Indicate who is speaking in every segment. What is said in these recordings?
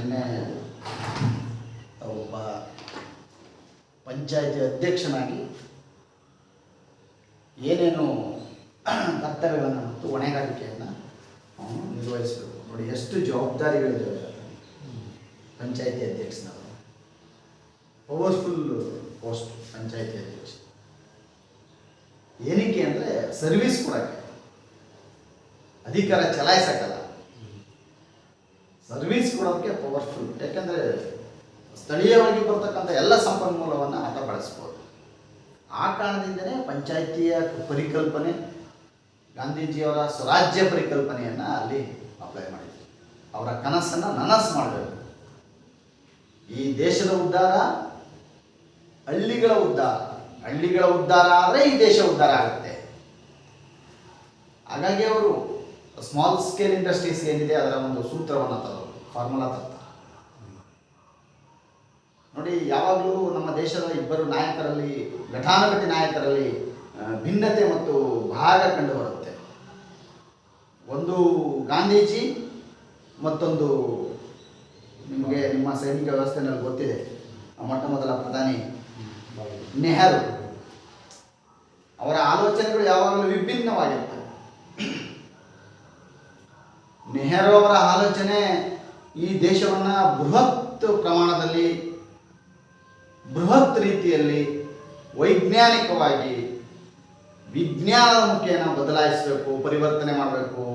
Speaker 1: ನಿನ್ನೆ ಒಬ್ಬ ಪಂಚಾಯಿತಿ ಅಧ್ಯಕ್ಷನಾಗಿ ಏನೇನು ಕರ್ತವ್ಯಗಳನ್ನು ಮತ್ತು ಹೊಣೆಗಾರಿಕೆಯನ್ನು ಅವನು ನಿರ್ವಹಿಸಬೇಕು. ನೋಡಿ ಎಷ್ಟು ಜವಾಬ್ದಾರಿಗಳಿದ್ದಾವೆ ಪಂಚಾಯಿತಿ ಅಧ್ಯಕ್ಷನವರು. ಪವರ್ಫುಲ್ ಪೋಸ್ಟ್ ಪಂಚಾಯಿತಿ ಅಧ್ಯಕ್ಷ. ಏನಕ್ಕೆ ಅಂದರೆ ಸರ್ವಿಸ್ ಕೊಡೋಕ್ಕೆ, ಅಧಿಕಾರ ಚಲಾಯಿಸಕ್ಕಲ್ಲ, ಸರ್ವಿಸ್ ಕೊಡೋದಕ್ಕೆ ಪವರ್ಫುಲ್. ಯಾಕೆಂದರೆ ಸ್ಥಳೀಯವಾಗಿ ಬರ್ತಕ್ಕಂಥ ಎಲ್ಲ ಸಂಪನ್ಮೂಲವನ್ನು ಆತ ಬಳಸ್ಬೋದು. ಆ ಕಾರಣದಿಂದನೇ ಪಂಚಾಯಿತಿಯ ಪರಿಕಲ್ಪನೆ, ಗಾಂಧೀಜಿಯವರ ಸ್ವರಾಜ್ಯ ಪರಿಕಲ್ಪನೆಯನ್ನು ಅಲ್ಲಿ ಅಪ್ಲೈ ಮಾಡಿದ್ರು. ಅವರ ಕನಸನ್ನು ನನಸು ಮಾಡಬೇಕು. ಈ ದೇಶದ ಉದ್ಧಾರ, ಹಳ್ಳಿಗಳ ಉದ್ಧಾರ ಆದರೆ ಈ ದೇಶ ಉದ್ಧಾರ ಆಗುತ್ತೆ. ಹಾಗಾಗಿ ಅವರು ಸ್ಮಾಲ್ ಸ್ಕೇಲ್ ಇಂಡಸ್ಟ್ರೀಸ್ ಏನಿದೆ ಅದರ ಒಂದು ಸೂತ್ರವನ್ನು ತರೋರು, ಫಾರ್ಮುಲಾ ತರ್ತಾರೆ. ನೋಡಿ, ಯಾವಾಗಲೂ ನಮ್ಮ ದೇಶದ ಇಬ್ಬರು ನಾಯಕರಲ್ಲಿ, ಘಟಾನುಘಟಿ ನಾಯಕರಲ್ಲಿ ಭಿನ್ನತೆ ಮತ್ತು ಭಾಗ ಕಂಡು ಬರುತ್ತೆ. ಒಂದು ಗಾಂಧೀಜಿ, ಮತ್ತೊಂದು ನಿಮಗೆ ನಿಮ್ಮ ಸೈನಿಕ ವ್ಯವಸ್ಥೆನಲ್ಲಿ ಗೊತ್ತಿದೆ, ಮೊಟ್ಟ ಮೊದಲ ಪ್ರಧಾನಿ ನೆಹರು. ಅವರ ಆಲೋಚನೆಗಳು ಯಾವಾಗಲೂ ವಿಭಿನ್ನವಾಗಿರ್ತವೆ. ನೆಹರು ಅವರ ಆಲೋಚನೆ ಈ ದೇಶವನ್ನು ಬೃಹತ್ ಪ್ರಮಾಣದಲ್ಲಿ, ಬೃಹತ್ ರೀತಿಯಲ್ಲಿ ವೈಜ್ಞಾನಿಕವಾಗಿ ವಿಜ್ಞಾನದ ಮುಖೇನ ಬದಲಾಯಿಸಬೇಕು, ಪರಿವರ್ತನೆ ಮಾಡಬೇಕು,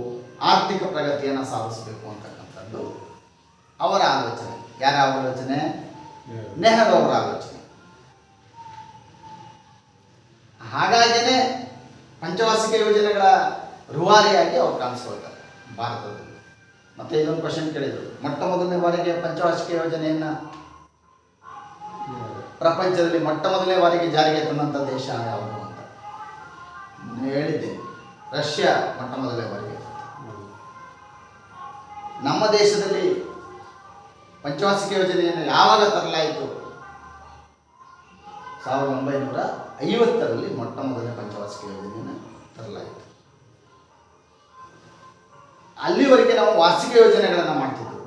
Speaker 1: ಆರ್ಥಿಕ ಪ್ರಗತಿಯನ್ನು ಸಾಧಿಸಬೇಕು ಅಂತಕ್ಕಂಥದ್ದು ಅವರ ಆಲೋಚನೆ. ಯಾರ ಆಲೋಚನೆ? ನೆಹರು ಅವರ ಆಲೋಚನೆ. ಹಾಗಾಗಿಯೇ ಪಂಚವಾರ್ಷಿಕ ಯೋಜನೆಗಳ ರೂವಾರಿಯಾಗಿ ಅವರು ಕಾಣಿಸ್ಕೊಳ್ತಾರೆ ಭಾರತದಲ್ಲಿ. ಮತ್ತೆ ಇದೊಂದು ಕ್ವಶನ್ ಕೇಳಿದರು, ಮೊಟ್ಟ ಮೊದಲನೇ ಬಾರಿಗೆ ಪಂಚವಾರ್ಷಿಕ ಯೋಜನೆಯನ್ನು ಪ್ರಪಂಚದಲ್ಲಿ ಮೊಟ್ಟ ಮೊದಲನೇ ಬಾರಿಗೆ ಜಾರಿಗೆ ತಂದಂಥ ದೇಶ ಯಾವುದು ಅಂತ ಹೇಳಿದ್ದೇನೆ. ರಷ್ಯಾ ಮೊಟ್ಟ ಮೊದಲನೇ ಬಾರಿಗೆ. ನಮ್ಮ ದೇಶದಲ್ಲಿ ಪಂಚವಾರ್ಷಿಕ ಯೋಜನೆಯನ್ನು ಯಾವಾಗ ತರಲಾಯಿತು? 1950ರಲ್ಲಿ ಮೊಟ್ಟ ಮೊದಲನೇ ಪಂಚವಾರ್ಷಿಕ ಯೋಜನೆಯನ್ನು ತರಲಾಯಿತು. ಅಲ್ಲಿವರೆಗೆ ನಾವು ವಾರ್ಷಿಕ ಯೋಜನೆಗಳನ್ನು ಮಾಡ್ತಿದ್ವಿ.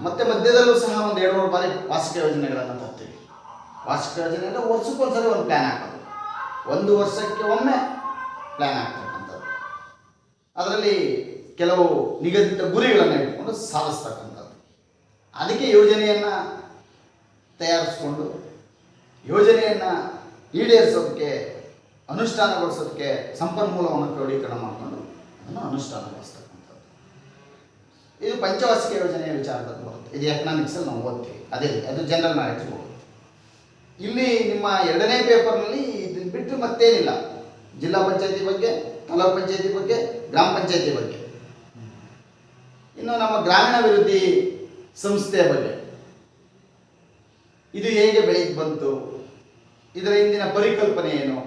Speaker 1: ಮತ್ತೆ ಮಧ್ಯದಲ್ಲೂ ಸಹ ಒಂದು 2-3 ಬಾರಿ ವಾರ್ಷಿಕ ಯೋಜನೆಗಳನ್ನು ತರ್ತೀವಿ. ವಾರ್ಷಿಕ ಯೋಜನೆ ಅಂದರೆ ವರ್ಷಕ್ಕೊಂದ್ಸರಿ ಒಂದು ಪ್ಲ್ಯಾನ್ ಹಾಕೋದು, 1 ವರ್ಷಕ್ಕೆ ಒಮ್ಮೆ ಪ್ಲ್ಯಾನ್ ಆಗ್ತಕ್ಕಂಥದ್ದು. ಅದರಲ್ಲಿ ಕೆಲವು ನಿಗದಿತ ಗುರಿಗಳನ್ನು ಇಟ್ಕೊಂಡು ಸಾಧಿಸ್ತಕ್ಕಂಥದ್ದು. ಅದಕ್ಕೆ ಯೋಜನೆಯನ್ನು ತಯಾರಿಸಿಕೊಂಡು ಯೋಜನೆಯನ್ನು ಈಡೇರಿಸೋದಕ್ಕೆ, ಅನುಷ್ಠಾನಗೊಳಿಸೋದಕ್ಕೆ ಸಂಪನ್ಮೂಲವನ್ನು ಕ್ರೋಢೀಕರಣ ಮಾಡಿಕೊಂಡು ಅದನ್ನು ಅನುಷ್ಠಾನಗೊಳಿಸ್ತಕ್ಕಂಥದ್ದು. ಇದು ಪಂಚವಾರ್ಷಿಕ ಯೋಜನೆಯ ವಿಚಾರದಲ್ಲಿ ಬರುತ್ತೆ. ಇದು ಎಕನಾಮಿಕ್ಸಲ್ಲಿ ನಾವು ಓದ್ತೀವಿ. ಅದು ಜನರಲ್ ನಾಲೆಡ್ಜ್ ಹೋಗುತ್ತೆ. ಇಲ್ಲಿ ನಿಮ್ಮ 2ನೇ ಪೇಪರ್ನಲ್ಲಿ ಇದನ್ನು ಬಿಟ್ಟು ಮತ್ತೇನಿಲ್ಲ. ಜಿಲ್ಲಾ ಪಂಚಾಯತಿ ಬಗ್ಗೆ, ತಾಲೂಕು ಪಂಚಾಯತಿ ಬಗ್ಗೆ, ಗ್ರಾಮ ಪಂಚಾಯತಿ ಬಗ್ಗೆ, ಇನ್ನು ನಮ್ಮ ಗ್ರಾಮೀಣಾಭಿವೃದ್ಧಿ ಸಂಸ್ಥೆಯ ಬಗ್ಗೆ, ಇದು ಹೇಗೆ ಬೆಳೀತು ಬಂತು, ಇದರ ಹಿಂದಿನ ಪರಿಕಲ್ಪನೆ ಏನು,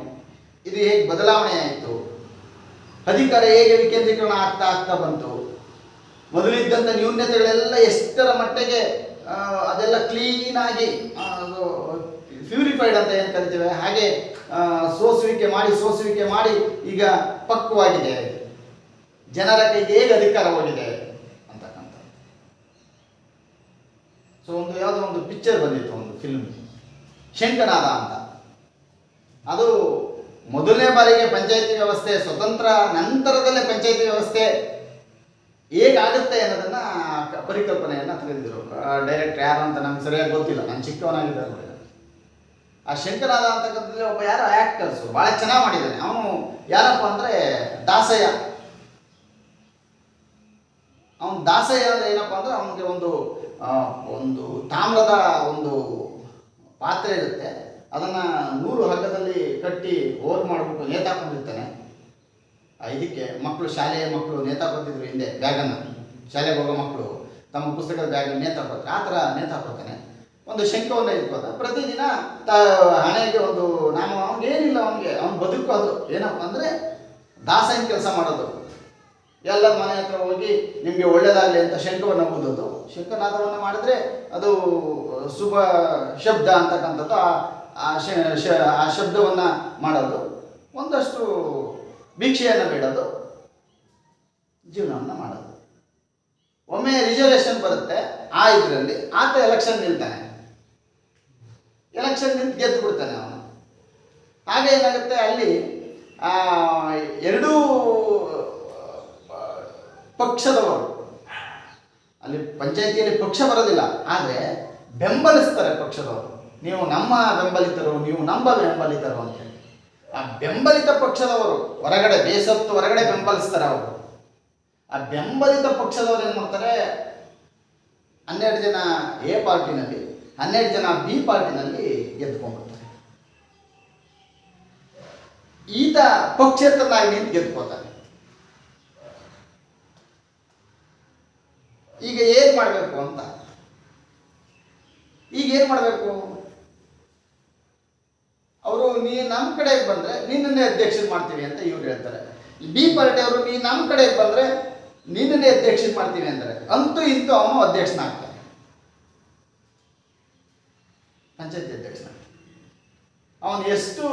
Speaker 1: ಇದು ಹೇಗೆ ಬದಲಾವಣೆ ಆಯಿತು, ಅಧಿಕಾರ ಹೇಗೆ ವಿಕೇಂದ್ರೀಕರಣ ಆಗ್ತಾ ಬಂತು, ಮೊದಲಿದ್ದಂಥ ನ್ಯೂನ್ಯತೆಗಳೆಲ್ಲ ಎಷ್ಟರ ಮಟ್ಟಿಗೆ ಅದೆಲ್ಲ ಕ್ಲೀನಾಗಿ ಪ್ಯೂರಿಫೈಡ್ ಅಂತ ಏನು ಕರಿತೇವೆ ಹಾಗೆ ಸೋಸುವಿಕೆ ಮಾಡಿ ಈಗ ಪಕ್ವವಾಗಿದೆ, ಜನರ ಕೈಗೆ ಹೇಗೆ ಅಧಿಕಾರ ಹೋಗಿದೆ ಅಂತಕ್ಕಂಥ. ಸೊ ಯಾವುದೋ ಒಂದು ಪಿಕ್ಚರ್ ಬಂದಿತ್ತು, ಒಂದು ಫಿಲ್ಮ್, ಶಂಕನಾದ ಅಂತ. ಅದು ಮೊದಲನೇ ಬಾರಿಗೆ ಪಂಚಾಯತಿ ವ್ಯವಸ್ಥೆ ಸ್ವತಂತ್ರ ನಂತರದಲ್ಲೇ ಪಂಚಾಯತಿ ವ್ಯವಸ್ಥೆ ಹೇಗಾಗುತ್ತೆ ಅನ್ನೋದನ್ನು ಪರಿಕಲ್ಪನೆಯನ್ನು ತೆಗೆದಿದ್ರು. ಡೈರೆಕ್ಟರ್ ಯಾರು ಅಂತ ನಮ್ಗೆ ಸರಿಯಾಗಿ ಗೊತ್ತಿಲ್ಲ, ನಾನು ಚಿಕ್ಕವನಾಗಿದ್ದೆ ನೋಡಿ. ಆ ಶಂಕನಾದ ಅಂತಕ್ಕಂಥದ್ದಲ್ಲಿ ಒಬ್ಬ ಯಾರೋ ಆ್ಯಕ್ಟರ್ಸು ಭಾಳ ಚೆನ್ನಾಗಿ ಮಾಡಿದ್ದಾನೆ. ಅವನು ಯಾರಪ್ಪ ಅಂದರೆ ದಾಸಯ್ಯ. ಅವನು ದಾಸಯ್ಯ ಅಂದರೆ ಏನಪ್ಪ ಅಂದರೆ ಅವನಿಗೆ ಒಂದು ತಾಮ್ರದ ಒಂದು ಪಾತ್ರೆ ಇರುತ್ತೆ, ಅದನ್ನು ನೂಲು ಹಗ್ಗದಲ್ಲಿ ಕಟ್ಟಿ ಹೋಲ್ ಮಾಡಿಬಿಟ್ಟು ನೇತಾಕೊಂಡಿರ್ತಾನೆ. ಇದಕ್ಕೆ ಶಾಲೆಯ ಮಕ್ಕಳು ನೇತಾಕೊತಿದ್ರು ಹಿಂದೆ ಬ್ಯಾಗನ್ನು. ಶಾಲೆಗೆ ಹೋಗೋ ಮಕ್ಕಳು ತಮ್ಮ ಪುಸ್ತಕದ ಬ್ಯಾಗನ್ನು ನೇತಾಕೊತಾರೆ, ಆ ಥರ ನೇತಾಕೊತಾನೆ. ಒಂದು ಶಂಖವನ್ನು ಇಟ್ಕೋತ ಪ್ರತಿದಿನ ಹಣೆಗೆ ಒಂದು ಅವನಿಗೇನಿಲ್ಲ, ಅವನು ಬದುಕೋದು ಏನಪ್ಪ ಅಂದರೆ ದಾಸನ ಕೆಲಸ ಮಾಡೋದು. ಎಲ್ಲರ ಮನೆ ಹತ್ರ ಹೋಗಿ ನಿಮಗೆ ಒಳ್ಳೆಯದಾಗಲಿ ಅಂತ ಶಂಖವನ್ನು ಊದೋದು. ಶಂಖನಾದವನ್ನು ಮಾಡಿದ್ರೆ ಅದು ಶುಭ ಶಬ್ದ ಅಂತಕ್ಕಂಥದ್ದು. ಆ ಶಬ್ದವನ್ನು ಮಾಡೋದು, ಒಂದಷ್ಟು ಭಿಕ್ಷೆಯನ್ನು ಬೇಡೋದು, ಜೀವನವನ್ನು ಮಾಡೋದು. ಒಮ್ಮೆ ರಿಸರ್ವೇಷನ್ ಬರುತ್ತೆ ಆ ಇದರಲ್ಲಿ ಆತ ಎಲೆಕ್ಷನ್ ನಿಲ್ತಾನೆ, ಎಲೆಕ್ಷನ್ ನಿಂತು ಗೆದ್ದು ಬಿಡ್ತಾನೆ ಅವನು. ಹಾಗೆ ಏನಾಗುತ್ತೆ ಅಲ್ಲಿ ಎರಡೂ ಪಕ್ಷದವರು, ಅಲ್ಲಿ ಪಂಚಾಯಿತಿಯಲ್ಲಿ ಪಕ್ಷ ಬರೋದಿಲ್ಲ, ಆದರೆ ಬೆಂಬಲಿಸ್ತಾರೆ ಪಕ್ಷದವರು. ನೀವು ನಮ್ಮ ಬೆಂಬಲಿತರು, ನೀವು ನಮ್ಮ ಬೆಂಬಲಿತರು ಅಂತೇಳಿ ಆ ಬೆಂಬಲಿತ ಪಕ್ಷದವರು ಹೊರಗಡೆ ಬೇಸತ್ತು ಹೊರಗಡೆ ಬೆಂಬಲಿಸ್ತಾರೆ ಅವರು. ಆ ಬೆಂಬಲಿತ ಪಕ್ಷದವರು ಏನು ಮಾಡ್ತಾರೆ, 12 ಜನ ಎ ಪಾರ್ಟಿನಲ್ಲಿ 12 ಜನ ಬಿ ಪಾರ್ಟಿನಲ್ಲಿ ಗೆದ್ಕೊಂಡ್ಬಿಡ್ತಾರೆ. ಈತ ಪಕ್ಷೇತರನಾಗಿ ನಿಂತು ಗೆದ್ಕೋತಾನೆ. ಈಗ ಏನು ಮಾಡಬೇಕು ಅಂತ, ಈಗ ಏನು ಮಾಡಬೇಕು, ಅವರು ನೀ ನಮ್ಮ ಕಡೆಗೆ ಬಂದರೆ ನಿನ್ನನ್ನೇ ಅಧ್ಯಕ್ಷರು ಮಾಡ್ತೀವಿ ಅಂತ ಇವ್ರು ಹೇಳ್ತಾರೆ. ಬಿ ಪಾರ್ಟಿಯವರು ನೀ ನಮ್ಮ ಕಡೆಗೆ ಬಂದರೆ ನಿನ್ನನ್ನೇ ಅಧ್ಯಕ್ಷರು ಮಾಡ್ತೀವಿ ಅಂದರೆ ಅಂತೂ ಇಂತೂ ಅವನು ಅಧ್ಯಕ್ಷನಾಗ್ತಾನೆ, ಪಂಚಾಯತಿ ಅಧ್ಯಕ್ಷನಾಗ್ತಾನೆ. ಅವನು ಎಷ್ಟು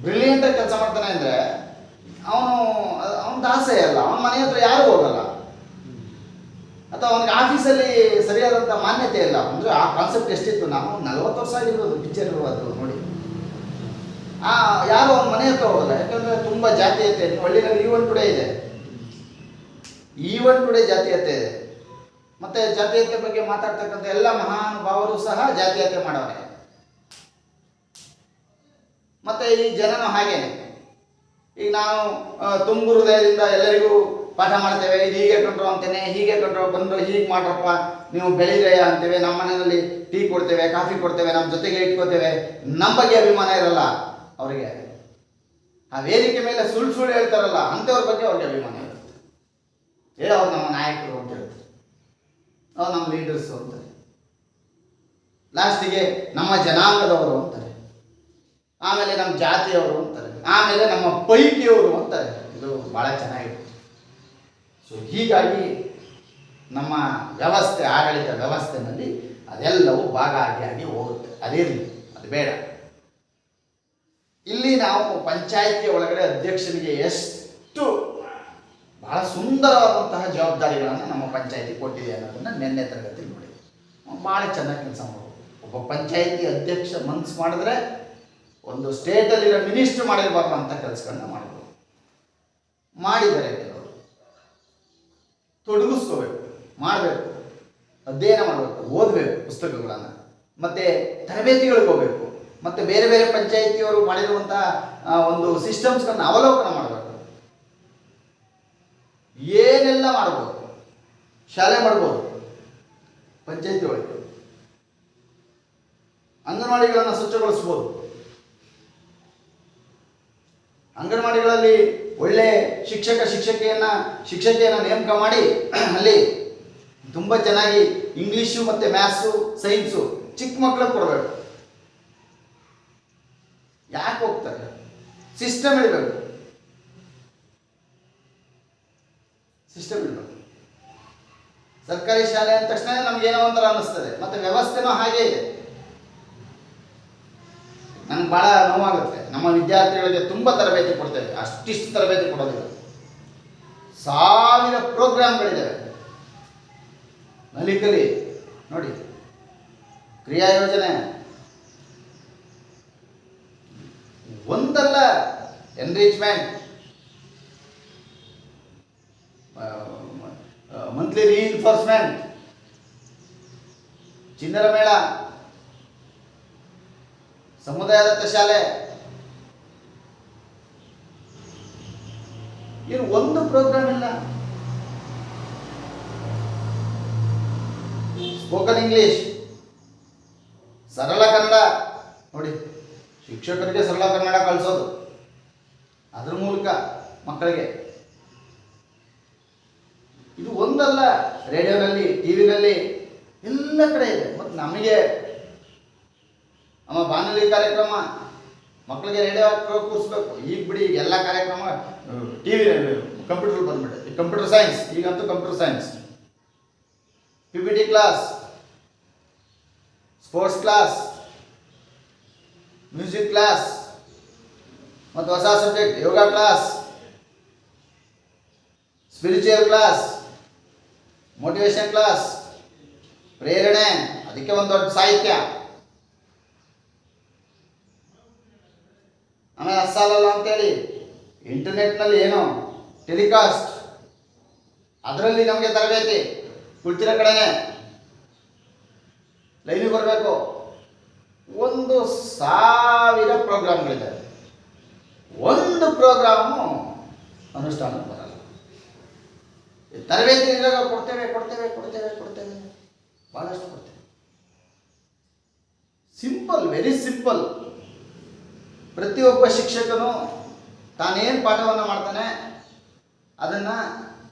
Speaker 1: ಬ್ರಿಲಿಯಂಟಾಗಿ ಕೆಲಸ ಮಾಡ್ತಾನೆ ಅಂದರೆ ಅವನ ಆಸೆ ಅಲ್ಲ, ಅವನ ಮನೆ ಹತ್ರ ಯಾರೂ ಹೋಗಲ್ಲ, ಅಥವಾ ಅವನಿಗೆ ಆಫೀಸಲ್ಲಿ ಸರಿಯಾದಂಥ ಮಾನ್ಯತೆ ಇಲ್ಲ. ಅಂದರೆ ಆ ಕಾನ್ಸೆಪ್ಟ್ ಎಷ್ಟಿತ್ತು, ನಾವು 40 ವರ್ಷ ಆಗಿರ್ಬೋದು ಪಿಕ್ಚರ್ ಇರುವುದು ನೋಡಿ. ಯಾರು ಅವನ ಮನೆ ಹತ್ರ ಹೋಗಲ್ಲ, ಯಾಕಂದರೆ ತುಂಬ ಜಾತೀಯತೆ. ಹಳ್ಳಿನಲ್ಲಿ ಈವನ್ ಟುಡೇ ಇದೆ, ಈವನ್ ಟುಡೇ ಜಾತೀಯತೆ ಇದೆ. ಮತ್ತು ಜಾತೀಯತೆ ಬಗ್ಗೆ ಮಾತಾಡ್ತಕ್ಕಂಥ ಎಲ್ಲ ಮಹಾನುಭಾವರು ಸಹ ಜಾತೀಯತೆ ಮಾಡವರೆ. ಮತ್ತು ಈ ಜನನೂ ಹಾಗೇನೆ. ಈಗ ನಾವು ತುಂಬು ಹೃದಯದಿಂದ ಎಲ್ಲರಿಗೂ ಪಾಠ ಮಾಡ್ತೇವೆ, ಇದು ಹೀಗೆ ಕಂಡ್ರು ಅಂತೇನೆ, ಹೀಗೆ ಕಂಡ್ರು ಬಂದರು ಹೀಗೆ ಮಾಡ್ರಪ್ಪ ನೀವು ಬೆಳೀರಯ್ಯ ಅಂತೇವೆ. ನಮ್ಮ ಮನೆಯಲ್ಲಿ ಟೀ ಕೊಡ್ತೇವೆ, ಕಾಫಿ ಕೊಡ್ತೇವೆ, ನಮ್ಮ ಜೊತೆಗೆ ಇಟ್ಕೋತೇವೆ. ನಮ್ಮ ಬಗ್ಗೆ ಅಭಿಮಾನ ಇರಲ್ಲ ಅವರಿಗೆ. ಆ ವೇದಿಕೆ ಮೇಲೆ ಸುಳ್ಳು ಸುಳ್ಳು ಹೇಳ್ತಾರಲ್ಲ ಅಂಥವ್ರ ಬಗ್ಗೆ ಅವ್ರಿಗೆ ಅಭಿಮಾನ ಇರುತ್ತೆ. ಅವ್ರು ನಮ್ಮ ನಾಯಕರು ಅಂತ ಹೇಳ್ತಾರೆ, ಅವ್ರು ನಮ್ಮ ಲೀಡರ್ಸು ಅಂತಾರೆ. ಲಾಸ್ಟಿಗೆ ನಮ್ಮ ಜನಾಂಗದವರು ಅಂತಾರೆ, ಆಮೇಲೆ ನಮ್ಮ ಜಾತಿಯವರು ಅಂತಾರೆ, ಆಮೇಲೆ ನಮ್ಮ ಪೈಕಿಯವರು ಅಂತಾರೆ. ಇದು ಭಾಳ ಚೆನ್ನಾಗಿದೆ. ಸೊ ಹೀಗಾಗಿ ನಮ್ಮ ವ್ಯವಸ್ಥೆ, ಆಡಳಿತ ವ್ಯವಸ್ಥೆನಲ್ಲಿ ಅದೆಲ್ಲವೂ ಭಾಗ ಆಗಿ ಹೋಗುತ್ತೆ. ಅದಿರಲಿ, ಅದು ಬೇಡ. ಇಲ್ಲಿ ನಾವು ಪಂಚಾಯಿತಿಯ ಒಳಗಡೆ ಅಧ್ಯಕ್ಷನಿಗೆ ಎಷ್ಟು ಬಹಳ ಸುಂದರವಾದಂತಹ ಜವಾಬ್ದಾರಿಗಳನ್ನು ನಮ್ಮ ಪಂಚಾಯಿತಿ ಕೊಟ್ಟಿದೆ ಅನ್ನೋದನ್ನು ನಿನ್ನೆ ತರಗತಿ ನೋಡಿ ಭಾಳ ಚೆನ್ನಾಗಿ ಕೆಲಸ ಮಾಡೋದು. ಒಬ್ಬ ಪಂಚಾಯಿತಿ ಅಧ್ಯಕ್ಷ ಮನಸ್ಸು ಮಾಡಿದ್ರೆ ಒಂದು ಸ್ಟೇಟಲ್ಲಿರೋ ಮಿನಿಸ್ಟ್ರು ಮಾಡಿರಬಾರ್ದು ಅಂತ ಕೆಲಸಗಳನ್ನ ಮಾಡ್ಬೋದು. ಮಾಡಿದ್ದಾರೆ ಕೆಲವರು. ತೊಡಗಿಸ್ಕೋಬೇಕು, ಮಾಡಬೇಕು, ಅಧ್ಯಯನ ಮಾಡಬೇಕು, ಓದಬೇಕು ಪುಸ್ತಕಗಳನ್ನು, ಮತ್ತು ತರಬೇತಿಗಳಿಗೆ ಹೋಗಬೇಕು, ಮತ್ತು ಬೇರೆ ಬೇರೆ ಪಂಚಾಯಿತಿಯವರು ಮಾಡಿರುವಂಥ ಒಂದು ಸಿಸ್ಟಮ್ಸ್ಗಳನ್ನ ಅವಲೋಕನ ಮಾಡಬೇಕು. ಏನೆಲ್ಲ ಮಾಡ್ಬೋದು, ಶಾಲೆ ಮಾಡ್ಬೋದು, ಪಂಚಾಯಿತಿ ಒಳಗೆ ಅಂಗನವಾಡಿಗಳನ್ನು ಸ್ವಚ್ಛಗೊಳಿಸ್ಬೋದು. ಅಂಗನವಾಡಿಗಳಲ್ಲಿ ಒಳ್ಳೆ ಶಿಕ್ಷಕಿಯನ್ನು ನೇಮಕ ಮಾಡಿ ಅಲ್ಲಿ ತುಂಬ ಚೆನ್ನಾಗಿ ಇಂಗ್ಲೀಷು ಮತ್ತು ಮ್ಯಾಥ್ಸು ಸೈನ್ಸು ಚಿಕ್ಕ ಮಕ್ಕಳಿಗೆ ಕೊಡಬೇಕು. ಯಾಕೆ ಹೋಗ್ತಾರೆ? ಸಿಸ್ಟಮ್ ಇಡಬೇಕು, ಸಿಸ್ಟಮ್ ಇಡಬೇಕು. ಸರ್ಕಾರಿ ಶಾಲೆ ಅಂದ ತಕ್ಷಣ ನಮಗೇನೋ ಒಂಥರ ಅನ್ನಿಸ್ತದೆ, ಮತ್ತು ವ್ಯವಸ್ಥೆನೂ ಹಾಗೇ ಇದೆ. ನನಗೆ ಭಾಳ ನೋವಾಗುತ್ತೆ. ನಮ್ಮ ವಿದ್ಯಾರ್ಥಿಗಳಿಗೆ ತುಂಬ ತರಬೇತಿ ಕೊಡ್ತೇವೆ, ಅಷ್ಟಿಷ್ಟು ತರಬೇತಿ ಕೊಡೋದಿಲ್ಲ. 1000 ಪ್ರೋಗ್ರಾಮ್ಗಳಿದ್ದಾವೆ. ನಲಿಕಲಿ ನೋಡಿ, ಕ್ರಿಯಾ ಯೋಜನೆ ಒಂದಲ್ಲ, ಎನ್ರಿಚ್ಮೆಂಟ್, ಮಂತ್ಲಿ ರೀಇನ್ಫೋರ್ಸ್ಮೆಂಟ್, ಚಿನ್ನರ ಮೇಳ, ಸಮುದಾಯದತ್ತ ಶಾಲೆ, ಏನು ಒಂದು ಪ್ರೋಗ್ರಾಮ್ ಇಲ್ಲ. ಸ್ಪೋಕನ್ ಇಂಗ್ಲಿಷ್, ಸರಳ ಕನ್ನಡ ನೋಡಿ, ಶಿಕ್ಷಕರಿಗೆ ಸರಳ ಕನ್ನಡ ಕಲಿಸೋದು, ಅದ್ರ ಮೂಲಕ ಮಕ್ಕಳಿಗೆ. ಇದು ಒಂದಲ್ಲ, ರೇಡಿಯೋನಲ್ಲಿ, ಟಿವಿನಲ್ಲಿ ಎಲ್ಲ ಕಡೆ ಇದೆ. ಮತ್ತು ನಮಗೆ ನಮ್ಮ ಬಾನುಲಿ ಕಾರ್ಯಕ್ರಮ, ಮಕ್ಕಳಿಗೆ ರೇಡಿಯೋ ಕೂರಿಸ್ಬೇಕು. ಈಗ ಬಿಡಿ, ಈಗ ಎಲ್ಲ ಕಾರ್ಯಕ್ರಮ ಟಿವಿ, ಕಂಪ್ಯೂಟರ್ ಬಂದ್ಬಿಟ್ಟೆ. ಕಂಪ್ಯೂಟರ್ ಸೈನ್ಸ್, ಈಗಂತೂ computer science, PPT class, sports class, music class, ಮತ್ತು ಹೊಸ subject yoga class, spiritual class, motivation class, ಪ್ರೇರಣೆ, ಅದಕ್ಕೆ ಒಂದು ದೊಡ್ಡ ಸಾಹಿತ್ಯ. ಆಮೇಲೆ ಅಸಾಲಲ್ಲ ಅಂತೇಳಿ ಇಂಟರ್ನೆಟ್ನಲ್ಲಿ ಏನೋ ಟೆಲಿಕಾಸ್ಟ್, ಅದರಲ್ಲಿ ನಮಗೆ ತರಬೇತಿ. ಕುಳಿತಿರೋ ಕಡೆನೇ ಲೈನಿಗೆ ಬರಬೇಕು. 1,000 ಪ್ರೋಗ್ರಾಮ್ಗಳಿದೆ. ಒಂದು ಪ್ರೋಗ್ರಾಮು ಅನುಷ್ಠಾನಕ್ಕೆ ಬರಲ್ಲ. ತರಬೇತಿ ಕೊಡ್ತೇವೆ ಭಾಳಷ್ಟು ಕೊಡ್ತೇವೆ. Simple, very simple. ಪ್ರತಿಯೊಬ್ಬ ಶಿಕ್ಷಕನು ತಾನೇನು ಪಾಠವನ್ನು ಮಾಡ್ತಾನೆ ಅದನ್ನು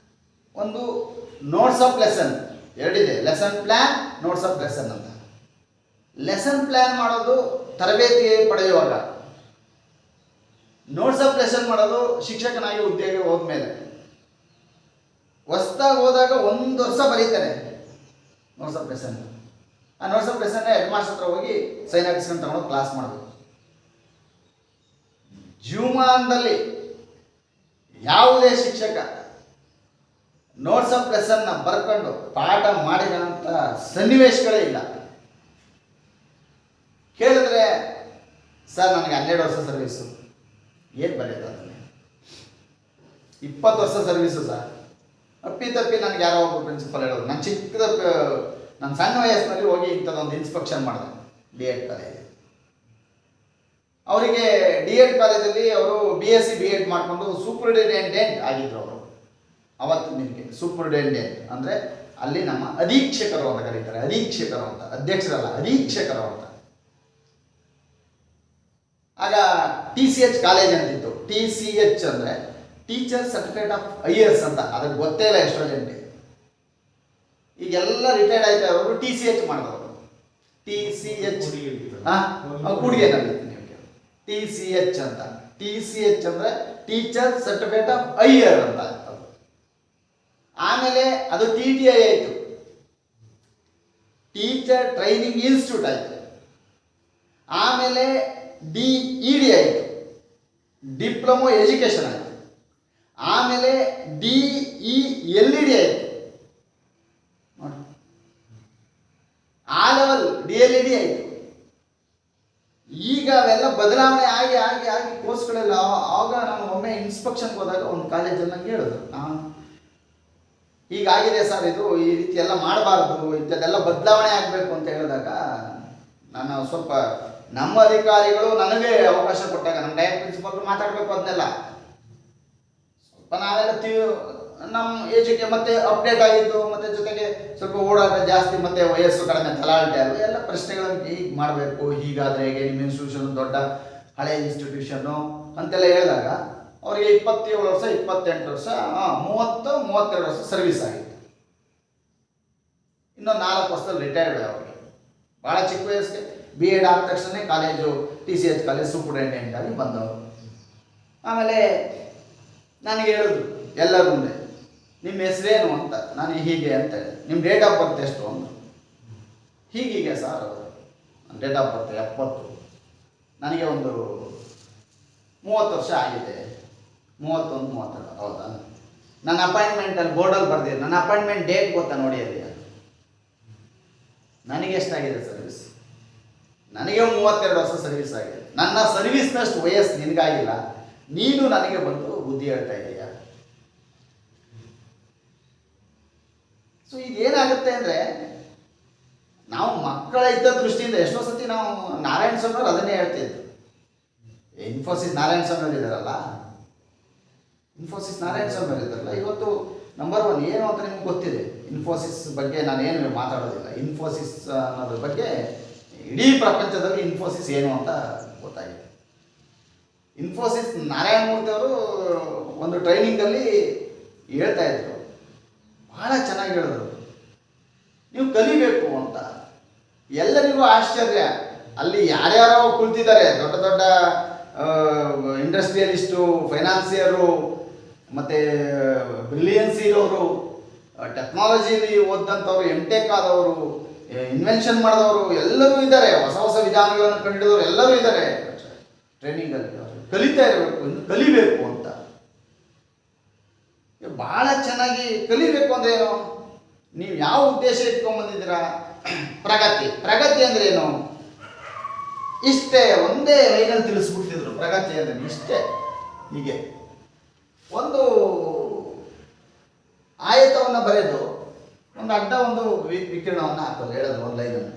Speaker 1: ಒಂದು ನೋಟ್ಸ್ ಆಫ್ ಲೆಸನ್, ಎರಡಿದೆ, lesson plan, notes of lesson ಅಂತ. ಲೆಸನ್ ಪ್ಲ್ಯಾನ್ ಮಾಡೋದು ತರಬೇತಿ ಪಡೆಯುವಾಗ, ನೋಟ್ಸ್ ಆಫ್ ಲೆಸನ್ ಮಾಡೋದು ಶಿಕ್ಷಕನಾಗಿ ಹುದ್ದೆಗೆ ಹೋದ್ಮೇಲೆ. ಹೊಸ್ದಾಗಿ ಹೋದಾಗ 1 ವರ್ಷ ಬರೀತಾರೆ ನೋಟ್ಸ್ ಆಫ್ ಲೆಸನ್. ಆ ನೋಟ್ಸ್ ಆಫ್ ಲೆಸನ್ನ ಹೆಡ್ ಮಾಸ್ಟರ್ ಹತ್ರ ಹೋಗಿ ಸೈನ್ ಹಾಕಿಸ್ಕೊಂಡು ತಗೊಂಡು ಕ್ಲಾಸ್ ಮಾಡಬೇಕು. ಜೀವಮಾನದಲ್ಲಿ ಯಾವುದೇ ಶಿಕ್ಷಕ ನೋಟ್ಸ್ ಆಫ್ ಲೆಸನ್ನ ಬರ್ಕೊಂಡು ಪಾಠ ಮಾಡಿದಂಥ ಸನ್ನಿವೇಶಗಳೇ ಇಲ್ಲ. ಕೇಳಿದ್ರೆ ಸರ್ ನನಗೆ 12 ವರ್ಷ ಸರ್ವೀಸು. ಏನು ಬರೆಯೋದು ಅದನ್ನೇ? 20 ವರ್ಷ ಸರ್ವೀಸು ಸರ್. ಅಪ್ಪಿ ನನಗೆ ಯಾರೋ ಒಬ್ಬರು ಪ್ರಿನ್ಸಿಪಲ್ ಹೇಳೋದು, ನನ್ನ ಸಣ್ಣ ವಯಸ್ಸಿನಲ್ಲಿ ಹೋಗಿ ಇಂಥದ್ದೊಂದು ಇನ್ಸ್ಪೆಕ್ಷನ್ ಮಾಡಿದೆ D.Ed ಕಾಲೇಜ್. ಅವರಿಗೆ D.Ed ಕಾಲೇಜಲ್ಲಿ ಅವರು BSc B.Ed ಮಾಡಿಕೊಂಡು ಸೂಪರಿಂಟೆಂಡೆಂಟ್ ಆಗಿದ್ರು. ಅವರು ಅವತ್ತು ನಿಮಗೆ ಸೂಪರಿಂಟೆಂಡೆಂಟ್ ಅಂದರೆ ಅಲ್ಲಿ ನಮ್ಮ ಅಧೀಕ್ಷಕರು ಅಂತ ಕರೀತಾರೆ. ಅಧೀಕ್ಷಕರು ಅಂತ, ಅಧ್ಯಕ್ಷರಲ್ಲ, ಅಧೀಕ್ಷಕರು ಅಂತ. ಆಗ TCH ಕಾಲೇಜ್ ಅಂತಿತ್ತು. TCH ಅಂದರೆ ಟೀಚರ್ ಸರ್ಟಿಫಿಕೇಟ್ ಆಫ್ ಹೈಯರ್ಸ್ ಅಂತ. ಅದಕ್ಕೆ ಗೊತ್ತೇ ಇಲ್ಲ ಎಷ್ಟೋ ಜನಕ್ಕೆ. ಈಗೆಲ್ಲ ರಿಟೈರ್ಡ್ ಆಯ್ತಾ ಅವರು TCH ಮಾಡಿದವರು. TCH ಕೂಡಿಗೆನಲ್ಲಿ TCH ಅಂತ. TCH ಅಂದರೆ ಟೀಚರ್ ಸರ್ಟಿಫಿಕೇಟ್ ಆಫ್ ಹೈಯರ್ ಅಂತ. ಆಮೇಲೆ ಅದು TTI ಆಯಿತು, ಟೀಚರ್ ಟ್ರೈನಿಂಗ್ ಇನ್ಸ್ಟಿಟ್ಯೂಟ್ ಆಯಿತು. ಆಮೇಲೆ DED ಆಯಿತು, ಡಿಪ್ಲೊಮೊ ಎಜುಕೇಷನ್ ಆಯಿತು. ಆಮೇಲೆ DELED ಆಯಿತು ನೋಡಿ. ಆ ಲೆವೆಲ್ DLED ಆಯಿತು. ಈಗ ಅವೆಲ್ಲ ಬದಲಾವಣೆ ಆಗಿ ಆಗಿ ಆಗಿ ಕೋರ್ಸ್ಗಳೆಲ್ಲ. ಆಗ ನಾನು ಒಮ್ಮೆ ಇನ್ಸ್ಪೆಕ್ಷನ್ಗೆ ಹೋದಾಗ ಒಂದು ಕಾಲೇಜಲ್ಲಿ ನಂಗೆ ಹೇಳಿದ್ರು, ನಾನು ಹೀಗಾಗಿದೆ ಸರ್, ಇದು ಈ ರೀತಿ ಎಲ್ಲ ಮಾಡಬಾರ್ದು, ಇಂಥದ್ದೆಲ್ಲ ಬದಲಾವಣೆ ಆಗಬೇಕು ಅಂತ ಹೇಳಿದಾಗ ನಾನು ಸ್ವಲ್ಪ ನಮ್ಮ ಅಧಿಕಾರಿಗಳು ನನಗೆ ಅವಕಾಶ ಕೊಟ್ಟಾಗ, ನಮ್ಮ ಡೈರೆಕ್ಟ್ ಪ್ರಿನ್ಸಿಪಲ್ ಮಾತಾಡಬೇಕು ಅದನ್ನೆಲ್ಲ ಸ್ವಲ್ಪ ನಾವೆಲ್ಲ ನಮ್ಮ ಏಜಿಗೆ ಮತ್ತೆ ಅಪ್ಡೇಟ್ ಆಗಿದ್ದು, ಮತ್ತು ಜೊತೆಗೆ ಸ್ವಲ್ಪ ಓಡಾಟ ಜಾಸ್ತಿ, ಮತ್ತು ವಯಸ್ಸು ಕಡಿಮೆ, ತಲಾಟೆ ಅಲ್ಲ, ಎಲ್ಲ ಪ್ರಶ್ನೆಗಳನ್ನು ಹೀಗೆ ಮಾಡಬೇಕು, ಹೀಗಾದರೆ ಹೇಗೆ, ನಿಮ್ಮ ಇನ್ಸ್ಟಿಟ್ಯೂಷನ್ ದೊಡ್ಡ ಹಳೆ ಇನ್ಸ್ಟಿಟ್ಯೂಷನ್ನು ಅಂತೆಲ್ಲ ಹೇಳಿದಾಗ ಅವರಿಗೆ 27 ವರ್ಷ, 28 ವರ್ಷ, 32 ವರ್ಷ ಸರ್ವಿಸ್ ಆಗಿತ್ತು. ಇನ್ನೊಂದು 4 ವರ್ಷದಲ್ಲಿ ರಿಟೈರ್ಡ್ ಅವರಿಗೆ. ಭಾಳ ಚಿಕ್ಕ ವಯಸ್ಸಿಗೆ B.Ed ಆದ ತಕ್ಷಣ ಕಾಲೇಜು TCH ಕಾಲೇಜ್ ಸೂಪರಿಂಟೆಂಡೆಂಟ್ ಆಗಿ ಬಂದವರು. ಆಮೇಲೆ ನನಗೆ ಹೇಳಿದ್ರು ಎಲ್ಲರ ಮುಂದೆ, ನಿಮ್ಮ ಹೆಸರೇನು ಅಂತ. ನಾನು ಹೀಗೆ ಅಂತ ಹೇಳಿದೆ. ನಿಮ್ಮ ಡೇಟ್ ಆಫ್ ಬರ್ತ್ ಎಷ್ಟು ಅಂದರು. ಹೀಗೀಗೆ ಸರ್ ಅವರು. ನನ್ನ ಡೇಟ್ ಆಫ್ ಬರ್ತ್ 70. ನನಗೆ ಒಂದು 30 ವರ್ಷ ಆಗಿದೆ. 31, 32. ಹೌದಾ? ನನ್ನ ಅಪಾಯಿಂಟ್ಮೆಂಟಲ್ಲಿ ಬೋರ್ಡಲ್ಲಿ ಬರ್ದಿದೆ. ನನ್ನ ಅಪಾಯಿಂಟ್ಮೆಂಟ್ ಡೇಟ್ ಗೊತ್ತಾ ನೋಡಿ ಅಲ್ಲಿ. ನನಗೆ ಎಷ್ಟಾಗಿದೆ ಸರ್ವಿಸ್? ನನಗೆ 32 ವರ್ಷ ಸರ್ವಿಸ್ ಆಗಿದೆ. ನನ್ನ ಸರ್ವಿಸ್ನಷ್ಟು ವಯಸ್ಸು ನಿನಗಾಗಿಲ್ಲ, ನೀನು ನನಗೆ ಬಂದು ಬುದ್ಧಿ ಹೇಳ್ತಾ ಇದೀಯಾ? ಸೊ ಇದೇನಾಗುತ್ತೆ ಅಂದರೆ, ನಾವು ಮಕ್ಕಳ ಇದ್ದ ದೃಷ್ಟಿಯಿಂದ ಎಷ್ಟೋ ಸತಿ ನಾವು ನಾರಾಯಣ ಸ್ವಾಮಿಯವರು ಅದನ್ನೇ ಹೇಳ್ತಿದ್ರು. ಇನ್ಫೋಸಿಸ್ ನಾರಾಯಣ ಸ್ವಾಮಿಯವರು ಇದ್ದಾರಲ್ಲ, ಇನ್ಫೋಸಿಸ್ ನಾರಾಯಣ ಸ್ವಾಮಿಯವರು ಇದ್ದಾರಲ್ಲ, ಇವತ್ತು ನಂಬರ್ 1 ಏನು ಅಂತ ನಿಮ್ಗೆ ಗೊತ್ತಿದೆ. ಇನ್ಫೋಸಿಸ್ ಬಗ್ಗೆ ನಾನೇನು ಮಾತಾಡೋದಿಲ್ಲ. ಇನ್ಫೋಸಿಸ್ ಅನ್ನೋದ್ರ ಬಗ್ಗೆ ಇಡೀ ಪ್ರಪಂಚದಲ್ಲಿ ಇನ್ಫೋಸಿಸ್ ಏನು ಅಂತ ಗೊತ್ತಾಗಿದೆ. ಇನ್ಫೋಸಿಸ್ ನಾರಾಯಣ ಮೂರ್ತಿ ಅವರು ಒಂದು ಟ್ರೈನಿಂಗಲ್ಲಿ ಹೇಳ್ತಾ ಇದ್ರು, ಭಾಳ ಚೆನ್ನಾಗಿ ಹೇಳಿದ್ರು, ನೀವು ಕಲಿಬೇಕು ಅಂತ. ಎಲ್ಲರಿಗೂ ಆಶ್ಚರ್ಯ. ಅಲ್ಲಿ ಯಾರ್ಯಾರೋ ಕುಳಿತಿದ್ದಾರೆ, ದೊಡ್ಡ ದೊಡ್ಡ ಇಂಡಸ್ಟ್ರಿಯಲಿಸ್ಟು, ಫೈನಾನ್ಸಿಯರು, ಮತ್ತು ಬ್ರಿಲಿಯನ್ಸ್ ಇರೋರು, ಟೆಕ್ನಾಲಜಿಲಿ ಓದಂಥವ್ರು, MTech ಆದವರು, ಇನ್ವೆನ್ಷನ್ ಮಾಡಿದವರು ಎಲ್ಲರೂ ಇದ್ದಾರೆ. ಹೊಸ ಹೊಸ ವಿಧಾನಗಳನ್ನು ಕಂಡುಹಿಡಿದವರು ಎಲ್ಲರೂ ಇದ್ದಾರೆ ಟ್ರೈನಿಂಗಲ್ಲಿ. ಕಲಿತಾ ಇರಬೇಕು, ಇನ್ನು ಕಲಿಬೇಕು ಅಂತ. ಭಾಳ ಚೆನ್ನಾಗಿ ಕಲಿಬೇಕು ಅಂದರೆ ಏನು? ನೀವು ಯಾವ ಉದ್ದೇಶ ಇಟ್ಕೊಂಡ್ಬಂದಿದ್ದೀರಾ? ಪ್ರಗತಿ. ಪ್ರಗತಿ ಅಂದ್ರೆ ಏನು? ಇಷ್ಟೇ ಒಂದೇ ಲೈನಲ್ಲಿ ತಿಳಿಸ್ಬಿಡ್ತಿದ್ರು. ಪ್ರಗತಿ ಅಂದ್ರೆ ಇಷ್ಟೇ, ಹೀಗೆ ಒಂದು ಆಯತವನ್ನು ಬರೆದು ಒಂದು ಅಡ್ಡ ಒಂದು ವಿಕಿರಣವನ್ನು ಹಾಕೋದು, ಹೇಳೋದು ಒಂದು ಲೈನನ್ನು.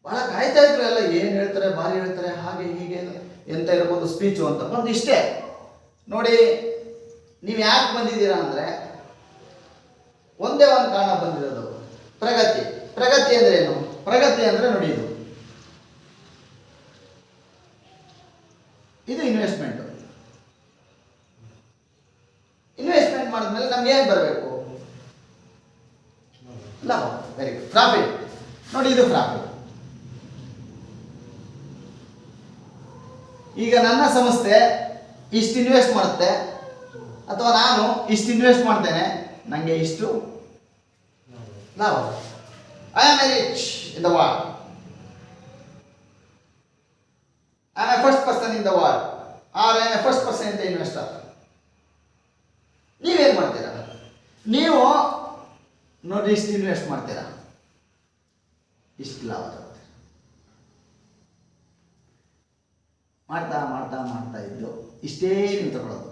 Speaker 1: ಬಹಳ ಕಾಯ್ತಾ ಇದ್ರು ಎಲ್ಲ, ಏನು ಹೇಳ್ತಾರೆ, ಭಾರಿ ಹೇಳ್ತಾರೆ, ಹಾಗೆ ಹೀಗೆ ಎಂತ ಇರ್ಬೋದು ಸ್ಪೀಚು ಅಂತ. ಒಂದು ಇಷ್ಟೇ ನೋಡಿ, ನೀವು ಯಾಕೆ ಬಂದಿದ್ದೀರಾ ಅಂದರೆ ಒಂದೇ ಒಂದು ಕಾರಣ ಬಂದಿರೋದು, ಪ್ರಗತಿ. ಪ್ರಗತಿ ಅಂದ್ರೆ ಏನು? ಪ್ರಗತಿ ಅಂದ್ರೆ ನೋಡಿ, ಇದು ಇನ್ವೆಸ್ಟ್ಮೆಂಟ್. ಇನ್ವೆಸ್ಟ್ಮೆಂಟ್ ಮಾಡಿದ್ಮೇಲೆ ನಮ್ಗೆ ಏನು ಬರಬೇಕು? ಲಾಭ. Very good. ಪ್ರಾಫಿಟ್. ನೋಡಿ, ಇದು ಪ್ರಾಫಿಟ್. ಈಗ ನನ್ನ ಸಂಸ್ಥೆ ಇಷ್ಟು ಇನ್ವೆಸ್ಟ್ ಮಾಡುತ್ತೆ, ಅಥವಾ ನಾನು ಇಷ್ಟು ಇನ್ವೆಸ್ಟ್ ಮಾಡ್ತೇನೆ, ನನಗೆ ಇಷ್ಟು ಲಾಭ. I am rich in the world. I am a first person in the world, or I am a first person in the investor. ನೀವೇನು ಮಾಡ್ತೀರಾ? ನೀವು ನೋಡಿ, ಇಷ್ಟು ಇನ್ವೆಸ್ಟ್ ಮಾಡ್ತೀರಾ, ಇಷ್ಟು ಲಾಭ ತಗೋತೀರ. ಮಾಡ್ತಾ ಮಾಡ್ತಾ ಮಾಡ್ತಾ ಇದ್ದು ಇಷ್ಟೇ ನೀವು ತಗೊಳ್ಳೋದು.